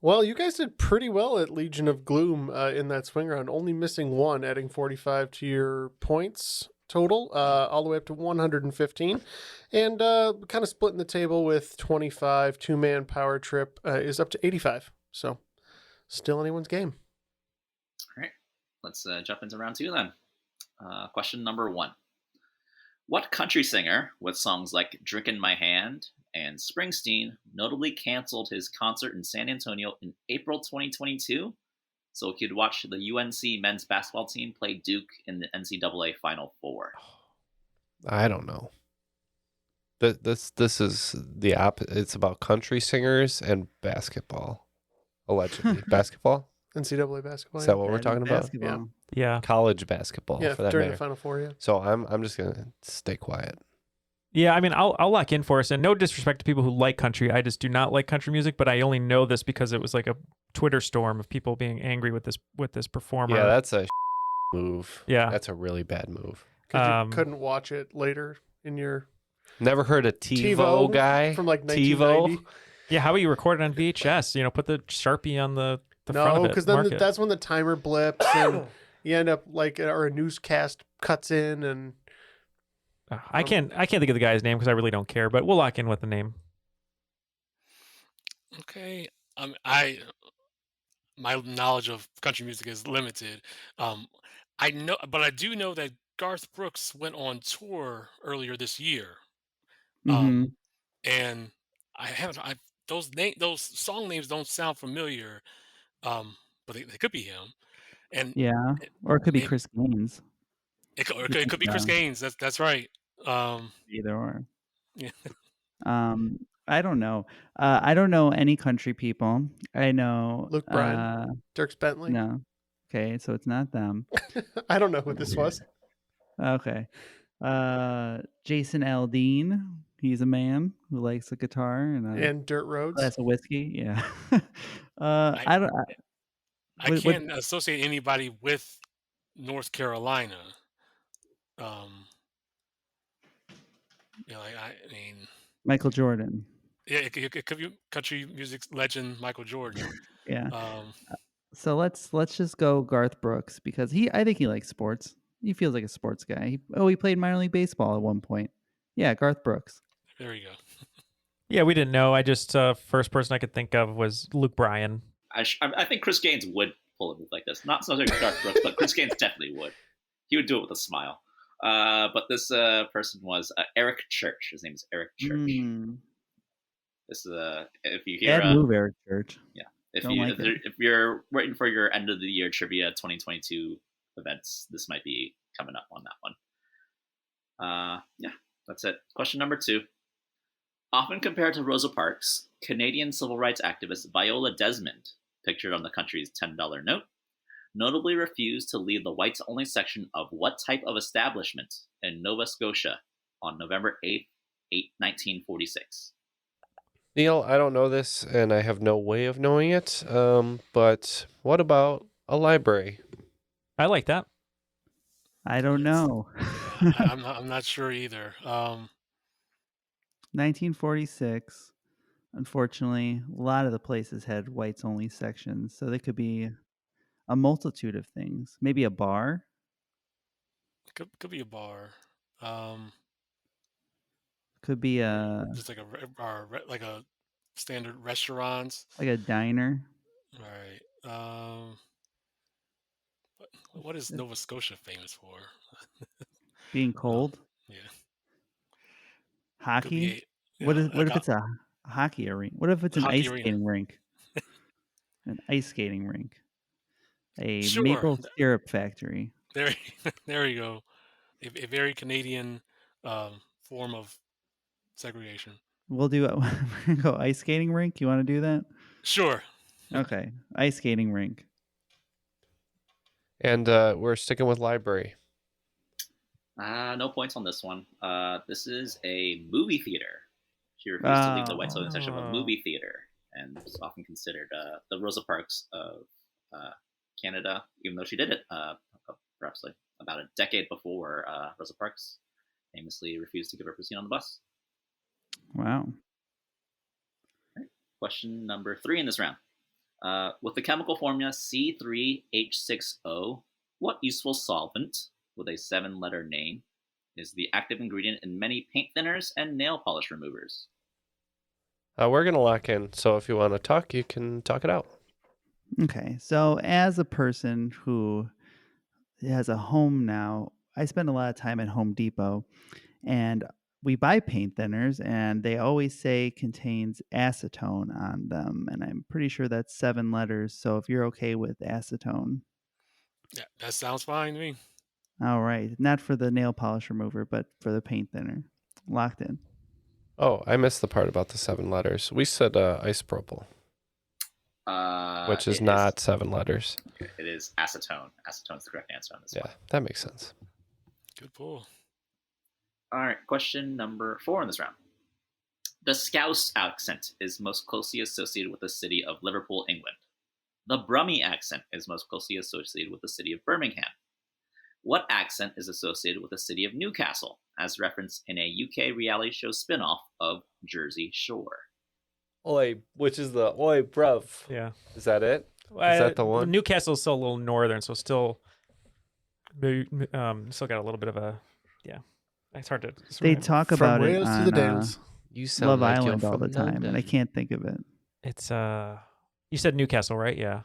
Well, you guys did pretty well at Legion of Gloom in that swing round, only missing one, adding 45 to your points total, all the way up to 115. And kind of splitting the table with 25. Two-man power trip is up to 85. So still anyone's game. All right. Let's jump into round 2 then. Question number 1. What country singer with songs like Drinkin' My Hand and Springsteen notably canceled his concert in San Antonio in April 2022 so he could watch the UNC men's basketball team play Duke in the NCAA Final Four? I don't know. This is the it's about country singers and basketball, allegedly. Basketball? NCAA basketball. Is that what we're talking about? Basketball. Yeah. College basketball, Yeah, for that during matter. the Final Four, yeah. So I'm just gonna stay quiet. Yeah, I mean, I'll lock in for us. And no disrespect to people who like country, I just do not like country music. But I only know this because it was like a Twitter storm of people being angry with this performer. Yeah, that's a move. Yeah, that's a really bad move. You couldn't watch it later in your... Never heard of TiVo guy from like TiVo. 1990. Yeah, how about you record it on VHS? Put the Sharpie on the front of it. No, because then that's when the timer blips and you end up or a newscast cuts in and... I can't think of the guy's name because I really don't care, but we'll lock in with the name. Okay. My knowledge of country music is limited. I do know that Garth Brooks went on tour earlier this year. Mm-hmm. And those song names don't sound familiar. But they could be him. And Yeah, or it could be Chris Gaines. It could be Chris Gaines. That's right. Either or. Yeah. I don't know. I don't know any country people. I know Luke Bryan, Dierks Bentley. No. Okay, so it's not them. I don't know who this was. Okay. Jason Aldean. He's a man who likes a guitar and dirt roads. Glass of whiskey. Yeah. I can't associate anybody with North Carolina. I mean, Michael Jordan. Yeah, it could be country music legend Michael Jordan. Yeah. So let's just go Garth Brooks because I think he likes sports. He feels like a sports guy. He played minor league baseball at one point. Yeah, Garth Brooks. There you go. Yeah, we didn't know. I just first person I could think of was Luke Bryan. I think Chris Gaines would pull a move like this. Not so much Garth Brooks, but Chris Gaines definitely would. He would do it with a smile. But this person was Eric Church. His name is Eric Church. This is if you hear bad move, Eric Church. Yeah, if you're waiting for your end of the year trivia 2022 events, this might be coming up on that one. Yeah, that's it. Question number 2. Often compared to Rosa Parks, Canadian civil rights activist Viola Desmond, pictured on the country's $10 note, notably refused to leave the whites-only section of what type of establishment in Nova Scotia on November 8th, 1946? Neil, I don't know this, and I have no way of knowing it, but what about a library? I like that. I don't know. I'm not sure either. 1946. Unfortunately, a lot of the places had whites-only sections, so they could be a multitude of things. Maybe a bar. Could be a bar. Could be just like a standard restaurants. Like a diner. Right. What is Nova Scotia famous for? Being cold. Yeah. Could Hockey. be What if it's a hockey arena? What if it's an hockey ice arena. skating rink? An ice skating rink. A Sure. maple syrup factory. There you go. A very Canadian form of segregation. We'll do it. We're gonna go ice skating rink. You want to do that? Sure. Okay, ice skating rink. And we're sticking with library. No points on this one. This is a movie theater. She refused to leave the White Sox section of a movie theater, and is often considered the Rosa Parks of Canada, even though she did it perhaps like about a decade before Rosa Parks famously refused to give up her seat on the bus. Wow. Right. Question number 3 in this round. With the chemical formula C3H6O, what useful solvent with a 7-letter name is the active ingredient in many paint thinners and nail polish removers? We're going to lock in, so if you want to talk, you can talk it out. Okay, so as a person who has a home now, I spend a lot of time at Home Depot, and we buy paint thinners, and they always say contains acetone on them, and I'm pretty sure that's 7 letters. So if you're okay with acetone. Yeah, that sounds fine to me. All right, not for the nail polish remover, but for the paint thinner. Locked in. Oh, I missed the part about the 7 letters. We said isopropyl, which is not 7 letters. It is acetone. Acetone is the correct answer on this one. Yeah, that makes sense. Good pull. All right, question number 4 in this round. The Scouse accent is most closely associated with the city of Liverpool, England. The Brummie accent is most closely associated with the city of Birmingham. What accent is associated with the city of Newcastle, as referenced in a UK reality show spin-off of Jersey Shore? Oi, which is the oi, bruv. Yeah. Is that it? Is that the one? Newcastle's still a little northern, so still got a little bit of a, yeah. It's hard to. They talk From about it Wales to the on Dales. You sound Love like you're Island all the from time, and I London. can't think of it. It's you said Newcastle, right? Yeah.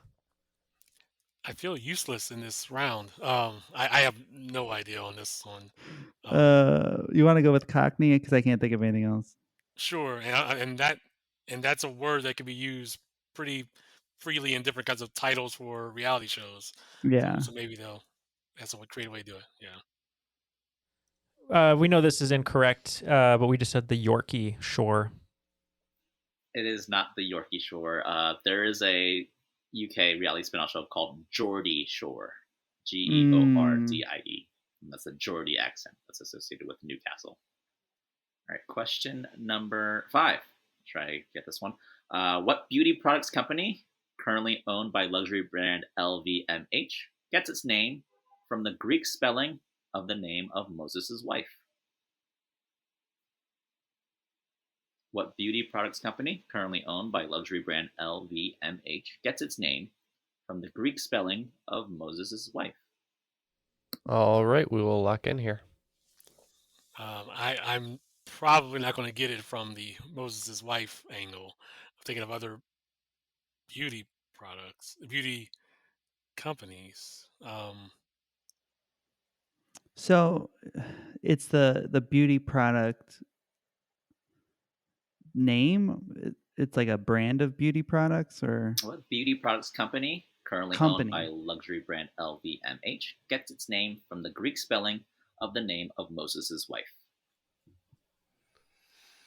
I feel useless in this round. I have no idea on this one. You want to go with Cockney because I can't think of anything else. Sure, and that's a word that can be used pretty freely in different kinds of titles for reality shows. Yeah. So maybe that's a creative way to do it. Yeah. We know this is incorrect, but we just said the Yorkie Shore. It is not the Yorkie Shore. There is a UK reality spin-off show called Geordie Shore. Geordie. And that's a Geordie accent that's associated with Newcastle. All right, question number 5. Try to get this one. What beauty products company, currently owned by luxury brand LVMH, gets its name from the Greek spelling of the name of Moses' wife? What beauty products company, currently owned by luxury brand LVMH, gets its name from the Greek spelling of Moses' wife? All right, we will lock in here. I'm probably not going to get it from the Moses' wife angle. I'm thinking of other beauty products, beauty companies. So it's the beauty product name. It's like a brand of beauty products, or what beauty products company, currently owned by luxury brand LVMH, gets its name from the Greek spelling of the name of Moses' wife?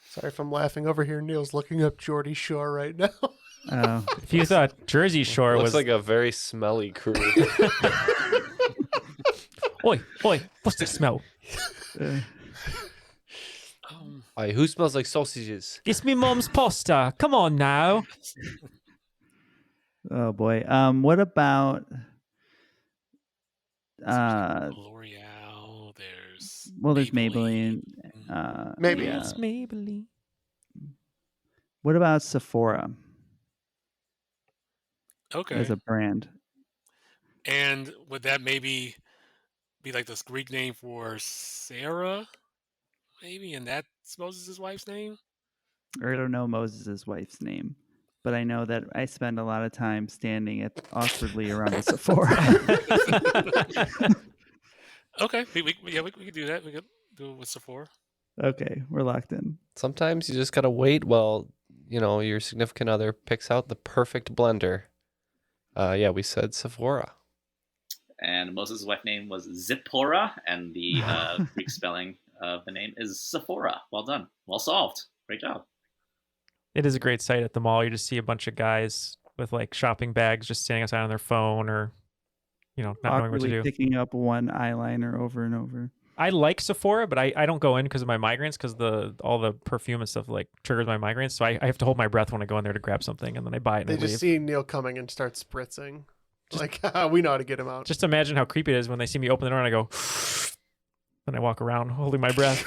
Sorry if I'm laughing over here. Neil's looking up Geordie Shore right now. Oh. If you thought Jersey Shore Looks was like a very smelly crew. Oi, what's the smell? Hey, who smells like sausages? It's me mom's pasta. Come on now. Oh boy. What about L'Oreal? There's Maybelline. Maybe it's Maybelline. What about Sephora? Okay. As a brand. And would that maybe be like this Greek name for Sarah? Maybe, and that's Moses' wife's name? Or I don't know Moses' wife's name. but I know that I spend a lot of time standing awkwardly around the Sephora. Okay, we could do that. We could do it with Sephora. Okay, we're locked in. Sometimes you just gotta wait while your significant other picks out the perfect blender. Yeah, we said Sephora. And Moses' wife name was Zipporah, and the Greek spelling of the name is Sephora. Well done. Well solved. Great job. It is a great sight at the mall. You just see a bunch of guys with like shopping bags just standing outside on their phone or, not knowing what to Awkwardly do. picking up one eyeliner over and over. I like Sephora, but I don't go in because of my migraines, because all the perfume and stuff like triggers my migraines. So I have to hold my breath when I go in there to grab something, and then I buy it and They I just leave. see Neal coming and start spritzing. We know how to get him out. Just imagine how creepy it is when they see me open the door and I go, and I walk around holding my breath.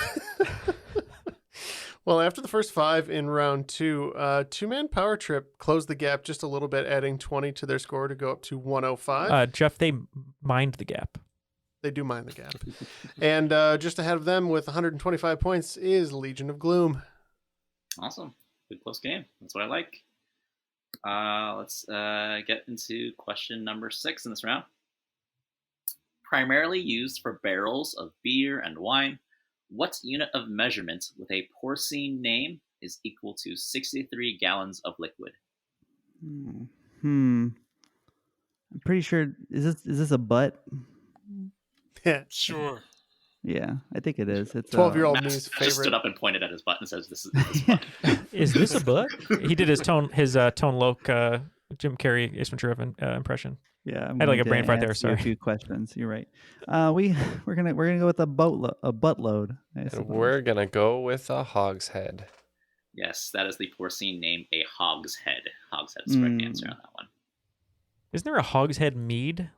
Well, after the first 5 in round 2, two-man power trip closed the gap just a little bit, adding 20 to their score to go up to 105. Jeff, they mined the gap. They do mind the gap. And just ahead of them with 125 points is Legion of Gloom. Awesome. Good close game. That's what I like. Let's get into question number 6 in this round. Primarily used for barrels of beer and wine, what unit of measurement with a porcine name is equal to 63 gallons of liquid? I'm pretty sure. Is this a butt? Yeah. Sure. Yeah, I think it is. It's 12-year-old me's favorite. Just stood up and pointed at his butt and says, "This is butt." Is this a butt? He did his Tone Loc Jim Carrey Ace Ventura impression. Yeah, I had like a brain fart there. answer you Sorry. a few questions. You're right. We're gonna go with a buttload. And we're gonna go with a hogshead. Yes, that is the porcine name, a hogshead. Hogshead is the correct answer on that one. Isn't there a hogshead mead?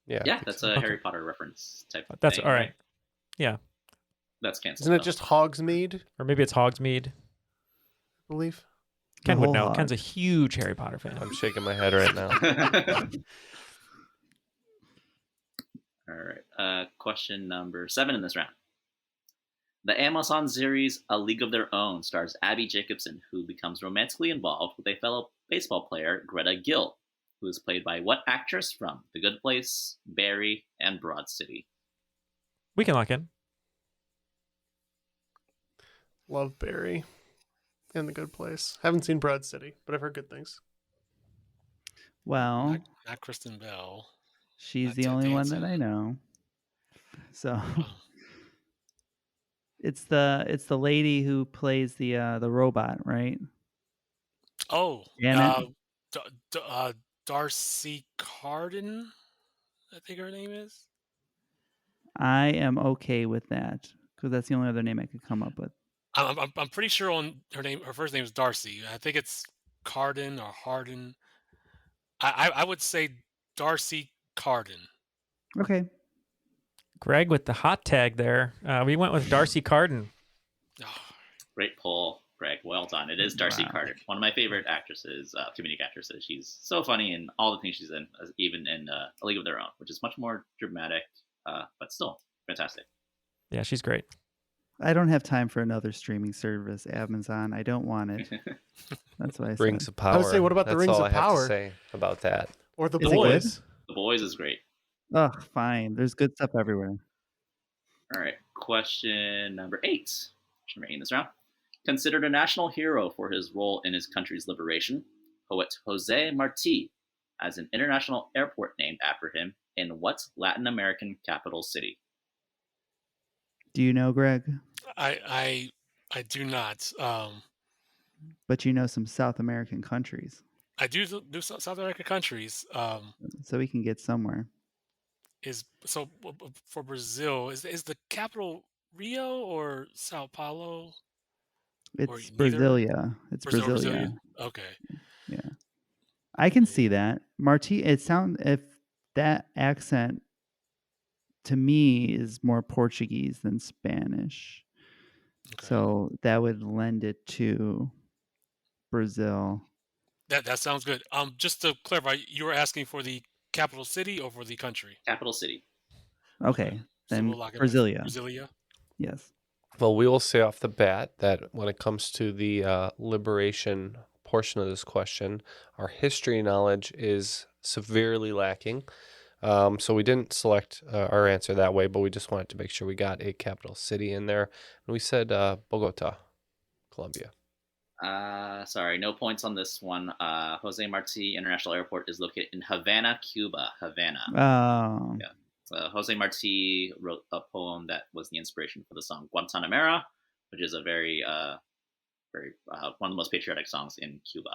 Yeah, that's a Harry Potter reference type of That's thing. all right. Yeah. That's canceled. Isn't it just Hogsmeade? Or maybe it's Hogsmeade. I believe. Ken would whole know. hog. Ken's a huge Harry Potter fan. I'm shaking my head right now. All right. Question number 7 in this round. The Amazon series A League of Their Own stars Abby Jacobson, who becomes romantically involved with a fellow baseball player, Greta Gill, who is played by what actress from The Good Place, Barry, and Broad City? We can lock in. Love Barry and The Good Place. Haven't seen Broad City, but I've heard good things. Well, Not Kristen Bell. she's Not the Ted only one Danson. that I know. So it's the lady who plays the robot, right? Oh, Janet? Darcy Carden, I think her name is. I am okay with that because that's the only other name I could come up with. I'm pretty sure on her first name is Darcy. I think it's Carden or Harden. I would say Darcy Carden. Okay. Greg with the hot tag there. We went with Darcy Carden. Great poll, Greg. Well done. It is Darcy Carter, one of my favorite actresses, comedic actresses. She's so funny in all the things she's in, even in A League of Their Own, which is much more dramatic, but still fantastic. Yeah, she's great. I don't have time for another streaming service, Amazon. I don't want it. That's what I said. Rings of Power. I would say, what about the That's Rings all of I have Power? to say about that. Or The Is it Boys? The Boys is great. Oh, fine. There's good stuff everywhere. All right. Question number 8. Question number 8 in this round. Considered a national hero for his role in his country's liberation, poet Jose Marti has an international airport named after him in what Latin American capital city? Do you know, Greg? I do not. But you know some South American countries. I do South American countries. So we can get somewhere. For Brazil, is the capital Rio or Sao Paulo? It's Brasilia. It's Brasilia. Okay. Yeah. I can see that. If that accent to me is more Portuguese than Spanish. Okay. So that would lend it to Brazil. That sounds good. Just to clarify, you were asking for the capital city or for the country? Capital city. Okay. Then so we'll Brasilia. Brasilia? Yes. Well, we will say off the bat that when it comes to the liberation portion of this question. Our history knowledge is severely lacking. So we didn't select our answer that way, but we just wanted to make sure we got a capital city in there. And we said Bogota, Colombia. Sorry, no points on this one. Jose Marti International Airport is located in Havana, Cuba. Havana. Oh. Yeah. So Jose Marti wrote a poem that was the inspiration for the song Guantanamera, which is a very one of the most patriotic songs in Cuba.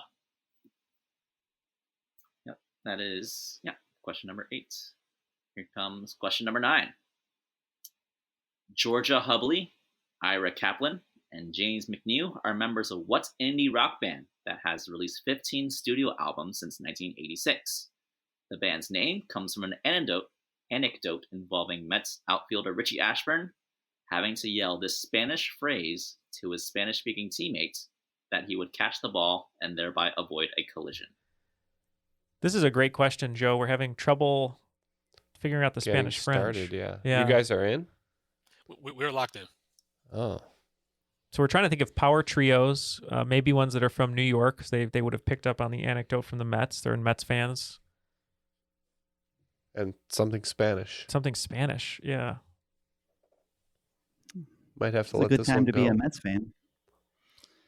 Yep, that is question number 8. Here comes question number 9. Georgia Hubley, Ira Kaplan, and James McNeil are members of what indie rock band that has released 15 studio albums since 1986? The band's name comes from an anecdote involving Mets outfielder Richie Ashburn having to yell this Spanish phrase to his Spanish-speaking teammates that he would catch the ball and thereby avoid a collision. This is a great question, Joe. We're having trouble figuring out the Getting Spanish French. started, yeah. Yeah. You guys are in? We're locked in. Oh. So we're trying to think of power trios, maybe ones that are from New York, because they would have picked up on the anecdote from the Mets. They're Mets fans. And something Spanish. Something Spanish, yeah. Might have to It's let a good this time one to go. be a Mets fan.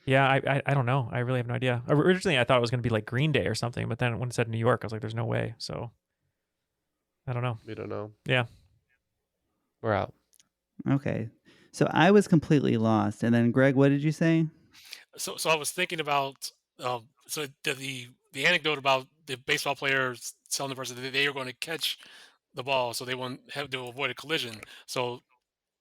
Yeah, I don't know. I really have no idea. Originally, I thought it was going to be like Green Day or something, but then when it said New York, I was like, there's no way. So, I don't know. We don't know. Yeah. We're out. Okay. So I was completely lost. And then, Greg, what did you say? So I was thinking about so the anecdote about the baseball players telling the person that they are going to catch the ball, so they won't have to avoid a collision. So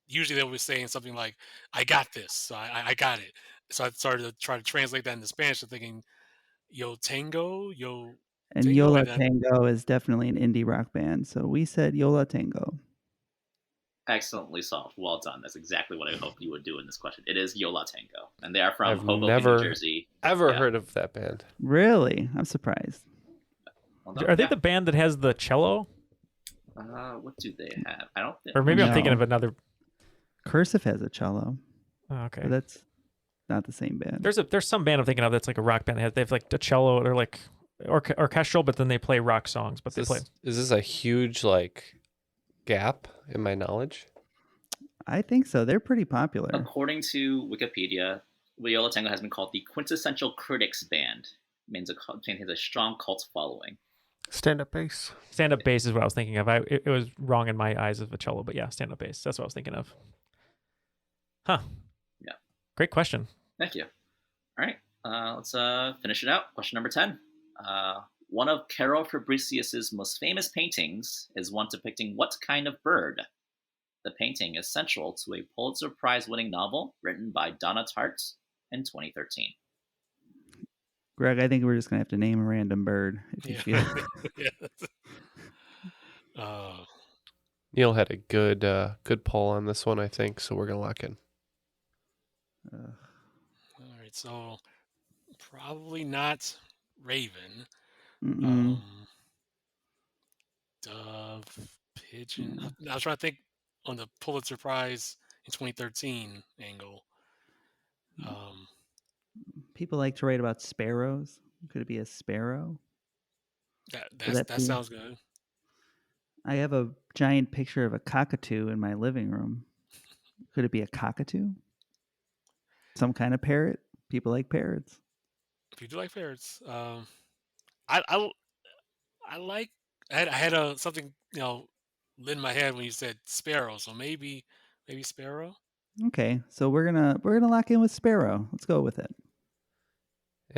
usually they will be saying something like, "I got this," so I got it. So I started to try to translate that into Spanish, and thinking, "Yo tango, yo." And Tango, Yola and then- Tango is definitely an indie rock band. So we said Yola Tango. Excellently solved. Well done. That's exactly what I hoped you would do in this question. It is Yola Tango, and they are from I've Hoboken, never New Jersey. ever heard of that band. Really? I'm surprised. Well done. Are they the band that has the cello? What do they have? I don't think. Or maybe I'm No. thinking of another. Cursive has a cello. Oh, okay. But that's not the same band. There's some band I'm thinking of that's like a rock band. They have like a cello. They're like orchestral, but then they play rock songs. But they play. Is this a huge gap in my knowledge? I think so. They're pretty popular. According to Wikipedia, Yola Tango has been called the quintessential critics band. It means it has a strong cult following. Stand-up bass. Stand-up bass is what I was thinking of. It was wrong in my eyes of a cello, but yeah, stand-up bass. That's what I was thinking of. Huh. Yeah. Great question. Thank you. All right. Let's finish it out. Question number 10. One of Carol Fabricius's most famous paintings is one depicting what kind of bird? The painting is central to a Pulitzer Prize-winning novel written by Donna Tartt in 2013. Greg, I think we're just going to have to name a random bird. If you feel. Neil had a good poll on this one, I think, so we're going to lock in. All right, so probably not Raven. Dove, pigeon. I was trying to think on the Pulitzer Prize in 2013 angle. People like to write about sparrows. Could it be a sparrow? That sounds good. I have a giant picture of a cockatoo in my living room. Could it be a cockatoo? Some kind of parrot? People like parrots. If you do like parrots, I had something lit in my head when you said sparrow, so maybe sparrow. Okay, so we're gonna lock in with sparrow. Let's go with it.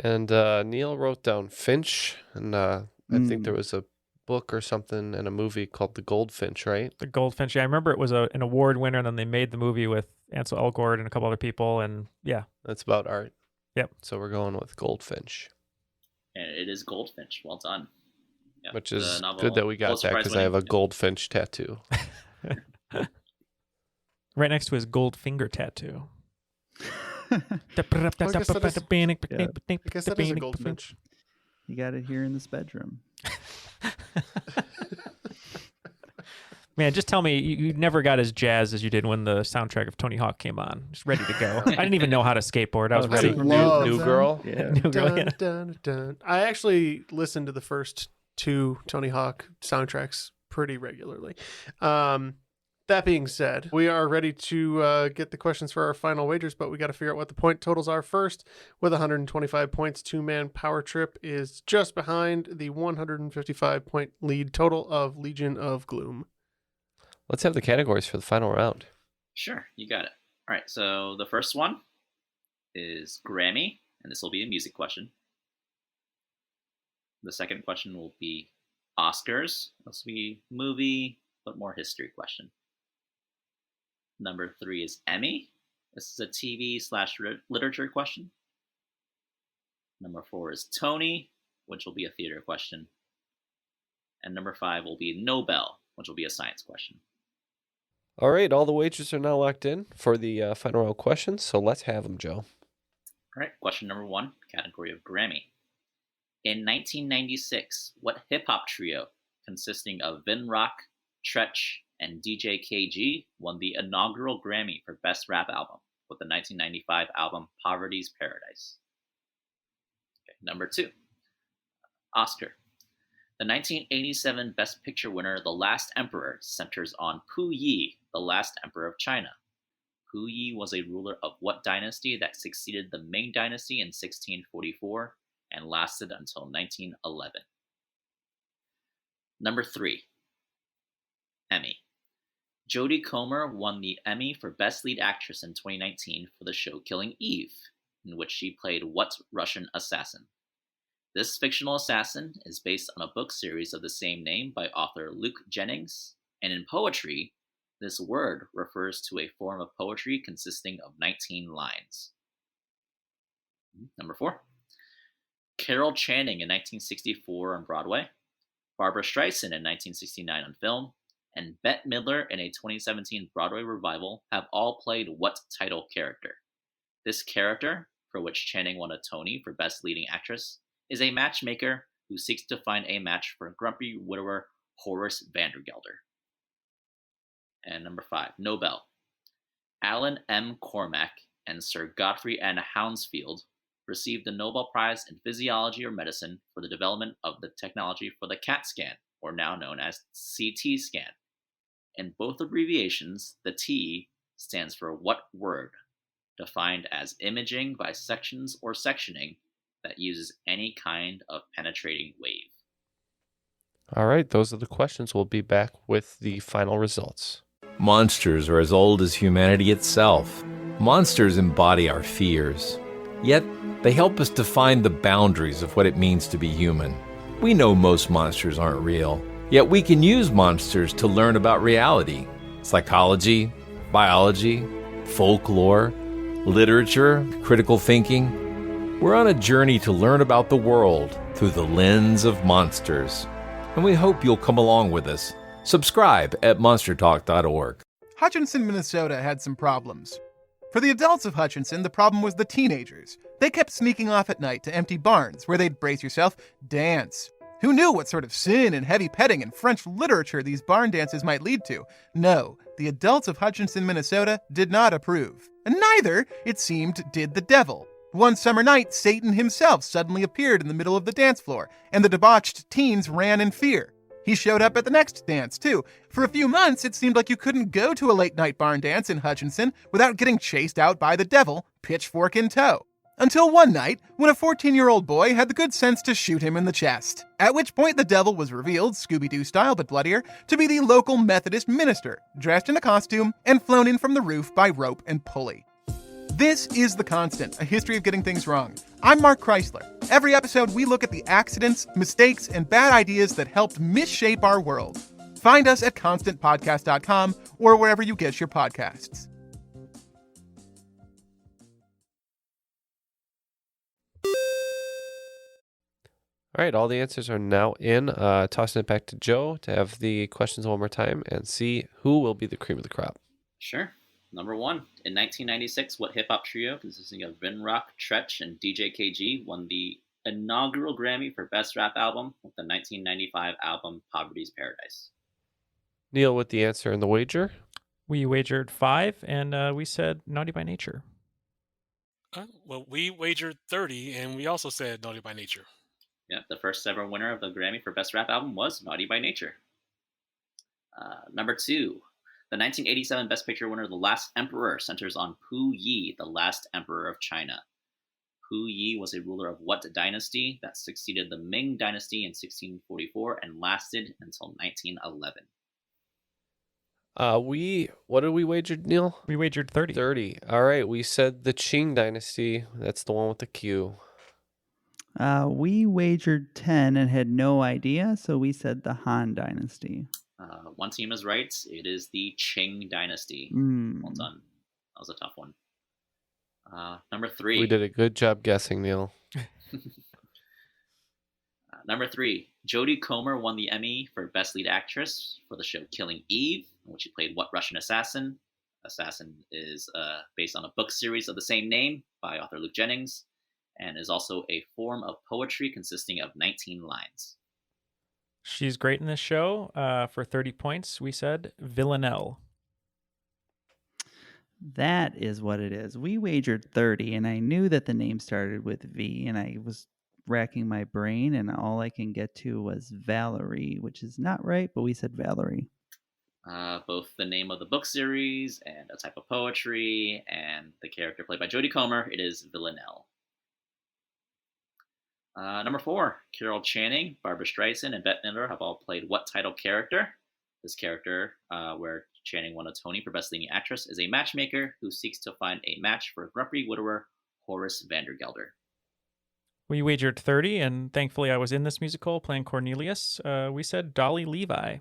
And Neil wrote down finch, and I think there was a book or something and a movie called The Goldfinch, right? The Goldfinch. Yeah, I remember it was an award winner, and then they made the movie with Ansel Elgort and a couple other people, and yeah. That's about art. Yep. So we're going with Goldfinch. And it is Goldfinch. Well done. Yeah, which is good that we got that because I have a goldfinch tattoo. Right next to his gold finger tattoo. I guess that is a goldfinch. You got it here in this bedroom. Man, just tell me you never got as jazzed as you did when the soundtrack of Tony Hawk came on. Just ready to go. I didn't even know how to skateboard. I was ready. New Girl. Yeah. New Girl, yeah. Dun, dun, dun. I actually listened to the first 2 Tony Hawk soundtracks pretty regularly. That being said, we are ready to get the questions for our final wagers, but we got to figure out what the point totals are first. With 125 points, two-man Power Trip is just behind the 155-point lead total of Legion of Gloom. Let's have the categories for the final round. Sure, you got it. All right, so the first one is Grammy, and this will be a music question. The second question will be Oscars. This will be movie, but more history question. Number 3 is Emmy. This is a TV/literature question. Number 4 is Tony, which will be a theater question. And number 5 will be Nobel, which will be a science question. All right, all the wagers are now locked in for the final round questions, so let's have them, Joe. All right, question number 1, category of Grammy. In 1996, what hip-hop trio consisting of Vin Rock, Tretch, and DJ KG won the inaugural Grammy for Best Rap Album with the 1995 album Poverty's Paradise? Okay, number 2, Oscar. The 1987 Best Picture winner, The Last Emperor, centers on Pu Yi, the last emperor of China. Pu Yi was a ruler of what dynasty that succeeded the Ming Dynasty in 1644 and lasted until 1911? Number 3, Emmy. Jodie Comer won the Emmy for Best Lead Actress in 2019 for the show Killing Eve, in which she played what Russian assassin? This fictional assassin is based on a book series of the same name by author Luke Jennings, and in poetry, this word refers to a form of poetry consisting of 19 lines. Number 4, Carol Channing in 1964 on Broadway, Barbra Streisand in 1969 on film, and Bette Midler in a 2017 Broadway revival have all played what title character? This character, for which Channing won a Tony for Best Leading Actress, is a matchmaker who seeks to find a match for grumpy widower Horace Vandergelder. And number 5, Nobel. Alan M. Cormack and Sir Godfrey N. Hounsfield received the Nobel Prize in Physiology or Medicine for the development of the technology for the CAT scan, or now known as CT scan. In both abbreviations, the T stands for what word, defined as imaging by sections or sectioning that uses any kind of penetrating wave. All right, those are the questions. We'll be back with the final results. Monsters are as old as humanity itself. Monsters embody our fears. Yet, they help us define the boundaries of what it means to be human. We know most monsters aren't real, yet we can use monsters to learn about reality, psychology, biology, folklore, literature, critical thinking. We're on a journey to learn about the world through the lens of monsters, and we hope you'll come along with us. Subscribe at monstertalk.org. Hutchinson, Minnesota had some problems. For the adults of Hutchinson, the problem was the teenagers. They kept sneaking off at night to empty barns where they'd, brace yourself, dance. Who knew what sort of sin and heavy petting and French literature these barn dances might lead to? No, the adults of Hutchinson, Minnesota did not approve. And neither, it seemed, did the devil. One summer night, Satan himself suddenly appeared in the middle of the dance floor, and the debauched teens ran in fear. He showed up at the next dance, too. For a few months, it seemed like you couldn't go to a late-night barn dance in Hutchinson without getting chased out by the devil, pitchfork in tow. Until one night, when a 14-year-old boy had the good sense to shoot him in the chest. At which point the devil was revealed, Scooby-Doo style but bloodier, to be the local Methodist minister, dressed in a costume and flown in from the roof by rope and pulley. This is The Constant, a history of getting things wrong. I'm Mark Chrysler. Every episode, we look at the accidents, mistakes, and bad ideas that helped misshape our world. Find us at constantpodcast.com or wherever you get your podcasts. All right, all the answers are now in. Tossing it back to Joe to have the questions one more time and see who will be the cream of the crop. Sure. Number 1, in 1996, what hip-hop trio consisting of Vin Rock, Tretch, and DJ KG won the inaugural Grammy for Best Rap Album with the 1995 album Poverty's Paradise? Neal with the answer and the wager. We wagered 5, and we said Naughty by Nature. Well, we wagered 30, and we also said Naughty by Nature. Yeah, the first ever winner of the Grammy for Best Rap Album was Naughty by Nature. Number 2, the 1987 Best Picture winner, The Last Emperor, centers on Pu Yi, the last emperor of China. Pu Yi was a ruler of what dynasty that succeeded the Ming Dynasty in 1644 and lasted until 1911? What did we wager, Neal? We wagered 30. 30. All right, we said the Qing Dynasty. That's the one with the Q. We wagered 10 and had no idea, so we said the Han Dynasty. One team is right. It is the Qing Dynasty. Well done. That was a tough one. Number 3. We did a good job guessing, Neal. Number 3. Jodie Comer won the Emmy for Best Lead Actress for the show Killing Eve, in which she played What Russian Assassin? Assassin is based on a book series of the same name by author Luke Jennings, and is also a form of poetry consisting of 19 lines. She's great in this show. For 30 points, we said Villanelle. That is what it is. We wagered 30, and I knew that the name started with V, and I was racking my brain, and all I can get to was Valerie, which is not right, but we said Valerie. Both the name of the book series and a type of poetry, and the character played by Jodie Comer, it is Villanelle. Number 4, Carol Channing, Barbara Streisand, and Bette Midler have all played what title character? This character, where Channing won a Tony for Best Leading Actress, is a matchmaker who seeks to find a match for grumpy widower Horace Vandergelder. We wagered 30, and thankfully I was in this musical playing Cornelius. We said Dolly Levi.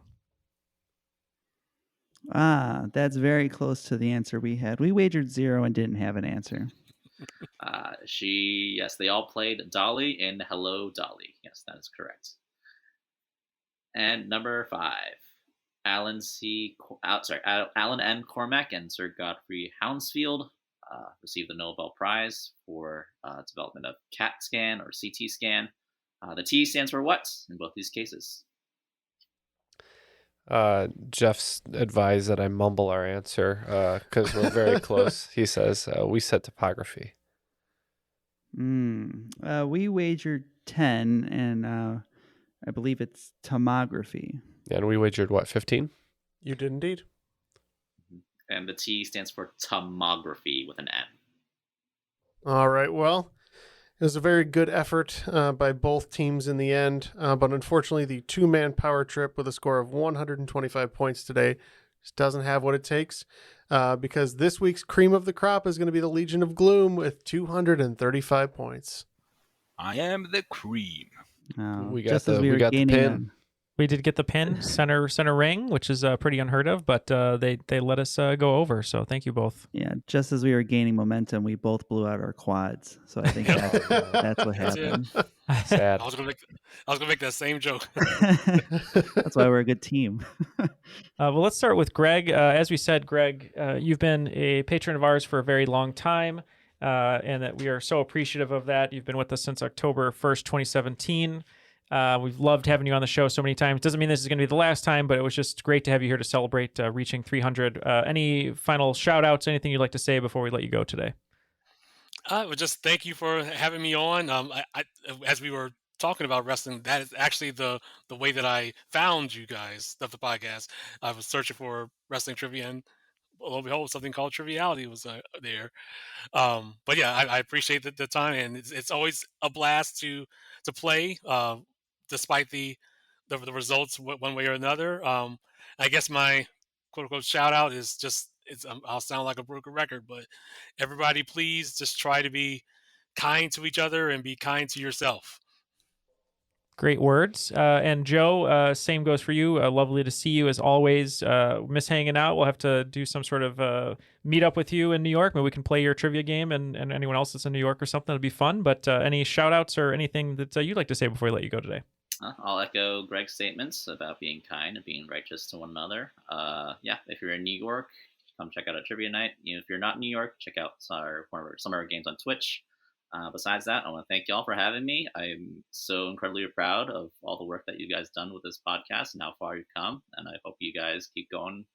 That's very close to the answer we had. We wagered 0 and didn't have an answer. Yes, they all played Dolly in Hello, Dolly. Yes, that is correct. And number 5, Alan M. Cormack and Sir Godfrey Hounsfield received the Nobel Prize for development of CAT scan or CT scan. The T stands for what in both these cases? Jeff's advised that I mumble our answer because we're very close. He says we said topography. We wagered 10, and I believe it's tomography. And we wagered what, 15? You did indeed. And the T stands for tomography with an N. All right, well, it was a very good effort by both teams in the end, but unfortunately the two-man power trip with a score of 125 points today just doesn't have what it takes, because this week's cream of the crop is going to be the Legion of Gloom with 235 points. I am the cream. We got the pin. We did get the pin, center ring, which is pretty unheard of, but they let us go over. So thank you both. Yeah, just as we were gaining momentum, we both blew out our quads. So I think that's what happened. Sad. I was gonna make that same joke. That's why we're a good team. Well, let's start with Greg. As we said, Greg, you've been a patron of ours for a very long time, and that we are so appreciative of that. You've been with us since October 1st, 2017. We've loved having you on the show so many times. Doesn't mean this is going to be the last time, but it was just great to have you here to celebrate reaching 300. Any final shout outs, anything you'd like to say before we let you go today? I would just thank you for having me on. As we were talking about wrestling, that is actually the way that I found you guys, the podcast. I was searching for wrestling trivia, and lo and behold, something called Triviality was there. But yeah, I appreciate the time, and it's always a blast to play, despite the results one way or another. I guess my quote unquote shout out is just I'll sound like a broken record, but everybody, please just try to be kind to each other and be kind to yourself. Great words. And Joe, same goes for you. Lovely to see you as always. Miss hanging out. We'll have to do some sort of meet up with you in New York. Maybe we can play your trivia game and anyone else that's in New York or something. It'll be fun. But any shout outs or anything that you'd like to say before we let you go today? I'll echo Greg's statements about being kind and being righteous to one another. If you're in New York, come check out a trivia night. If you're not in New York, check out one of our summer games on Twitch. Besides that, I want to thank y'all for having me. I'm so incredibly proud of all the work that you guys done with this podcast and how far you've come. And I hope you guys keep going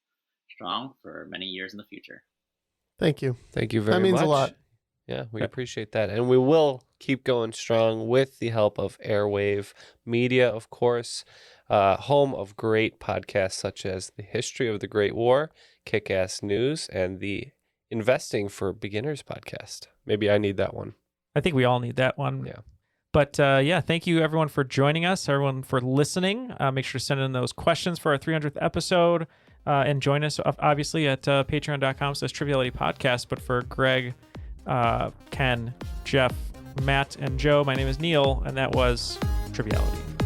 strong for many years in the future. Thank you. Thank you very much. That means a lot. Yeah, we appreciate that. And we will keep going strong with the help of Airwave Media, of course, home of great podcasts such as The History of the Great War, Kick-Ass News, and the Investing for Beginners podcast. Maybe I need that one. I think we all need that one. Yeah. But thank you everyone for joining us, everyone for listening. Make sure to send in those questions for our 300th episode and join us obviously at patreon.com/trivialitypodcast. But for Greg, Ken, Jeff, Matt, and Joe, my name is Neil, and that was Triviality.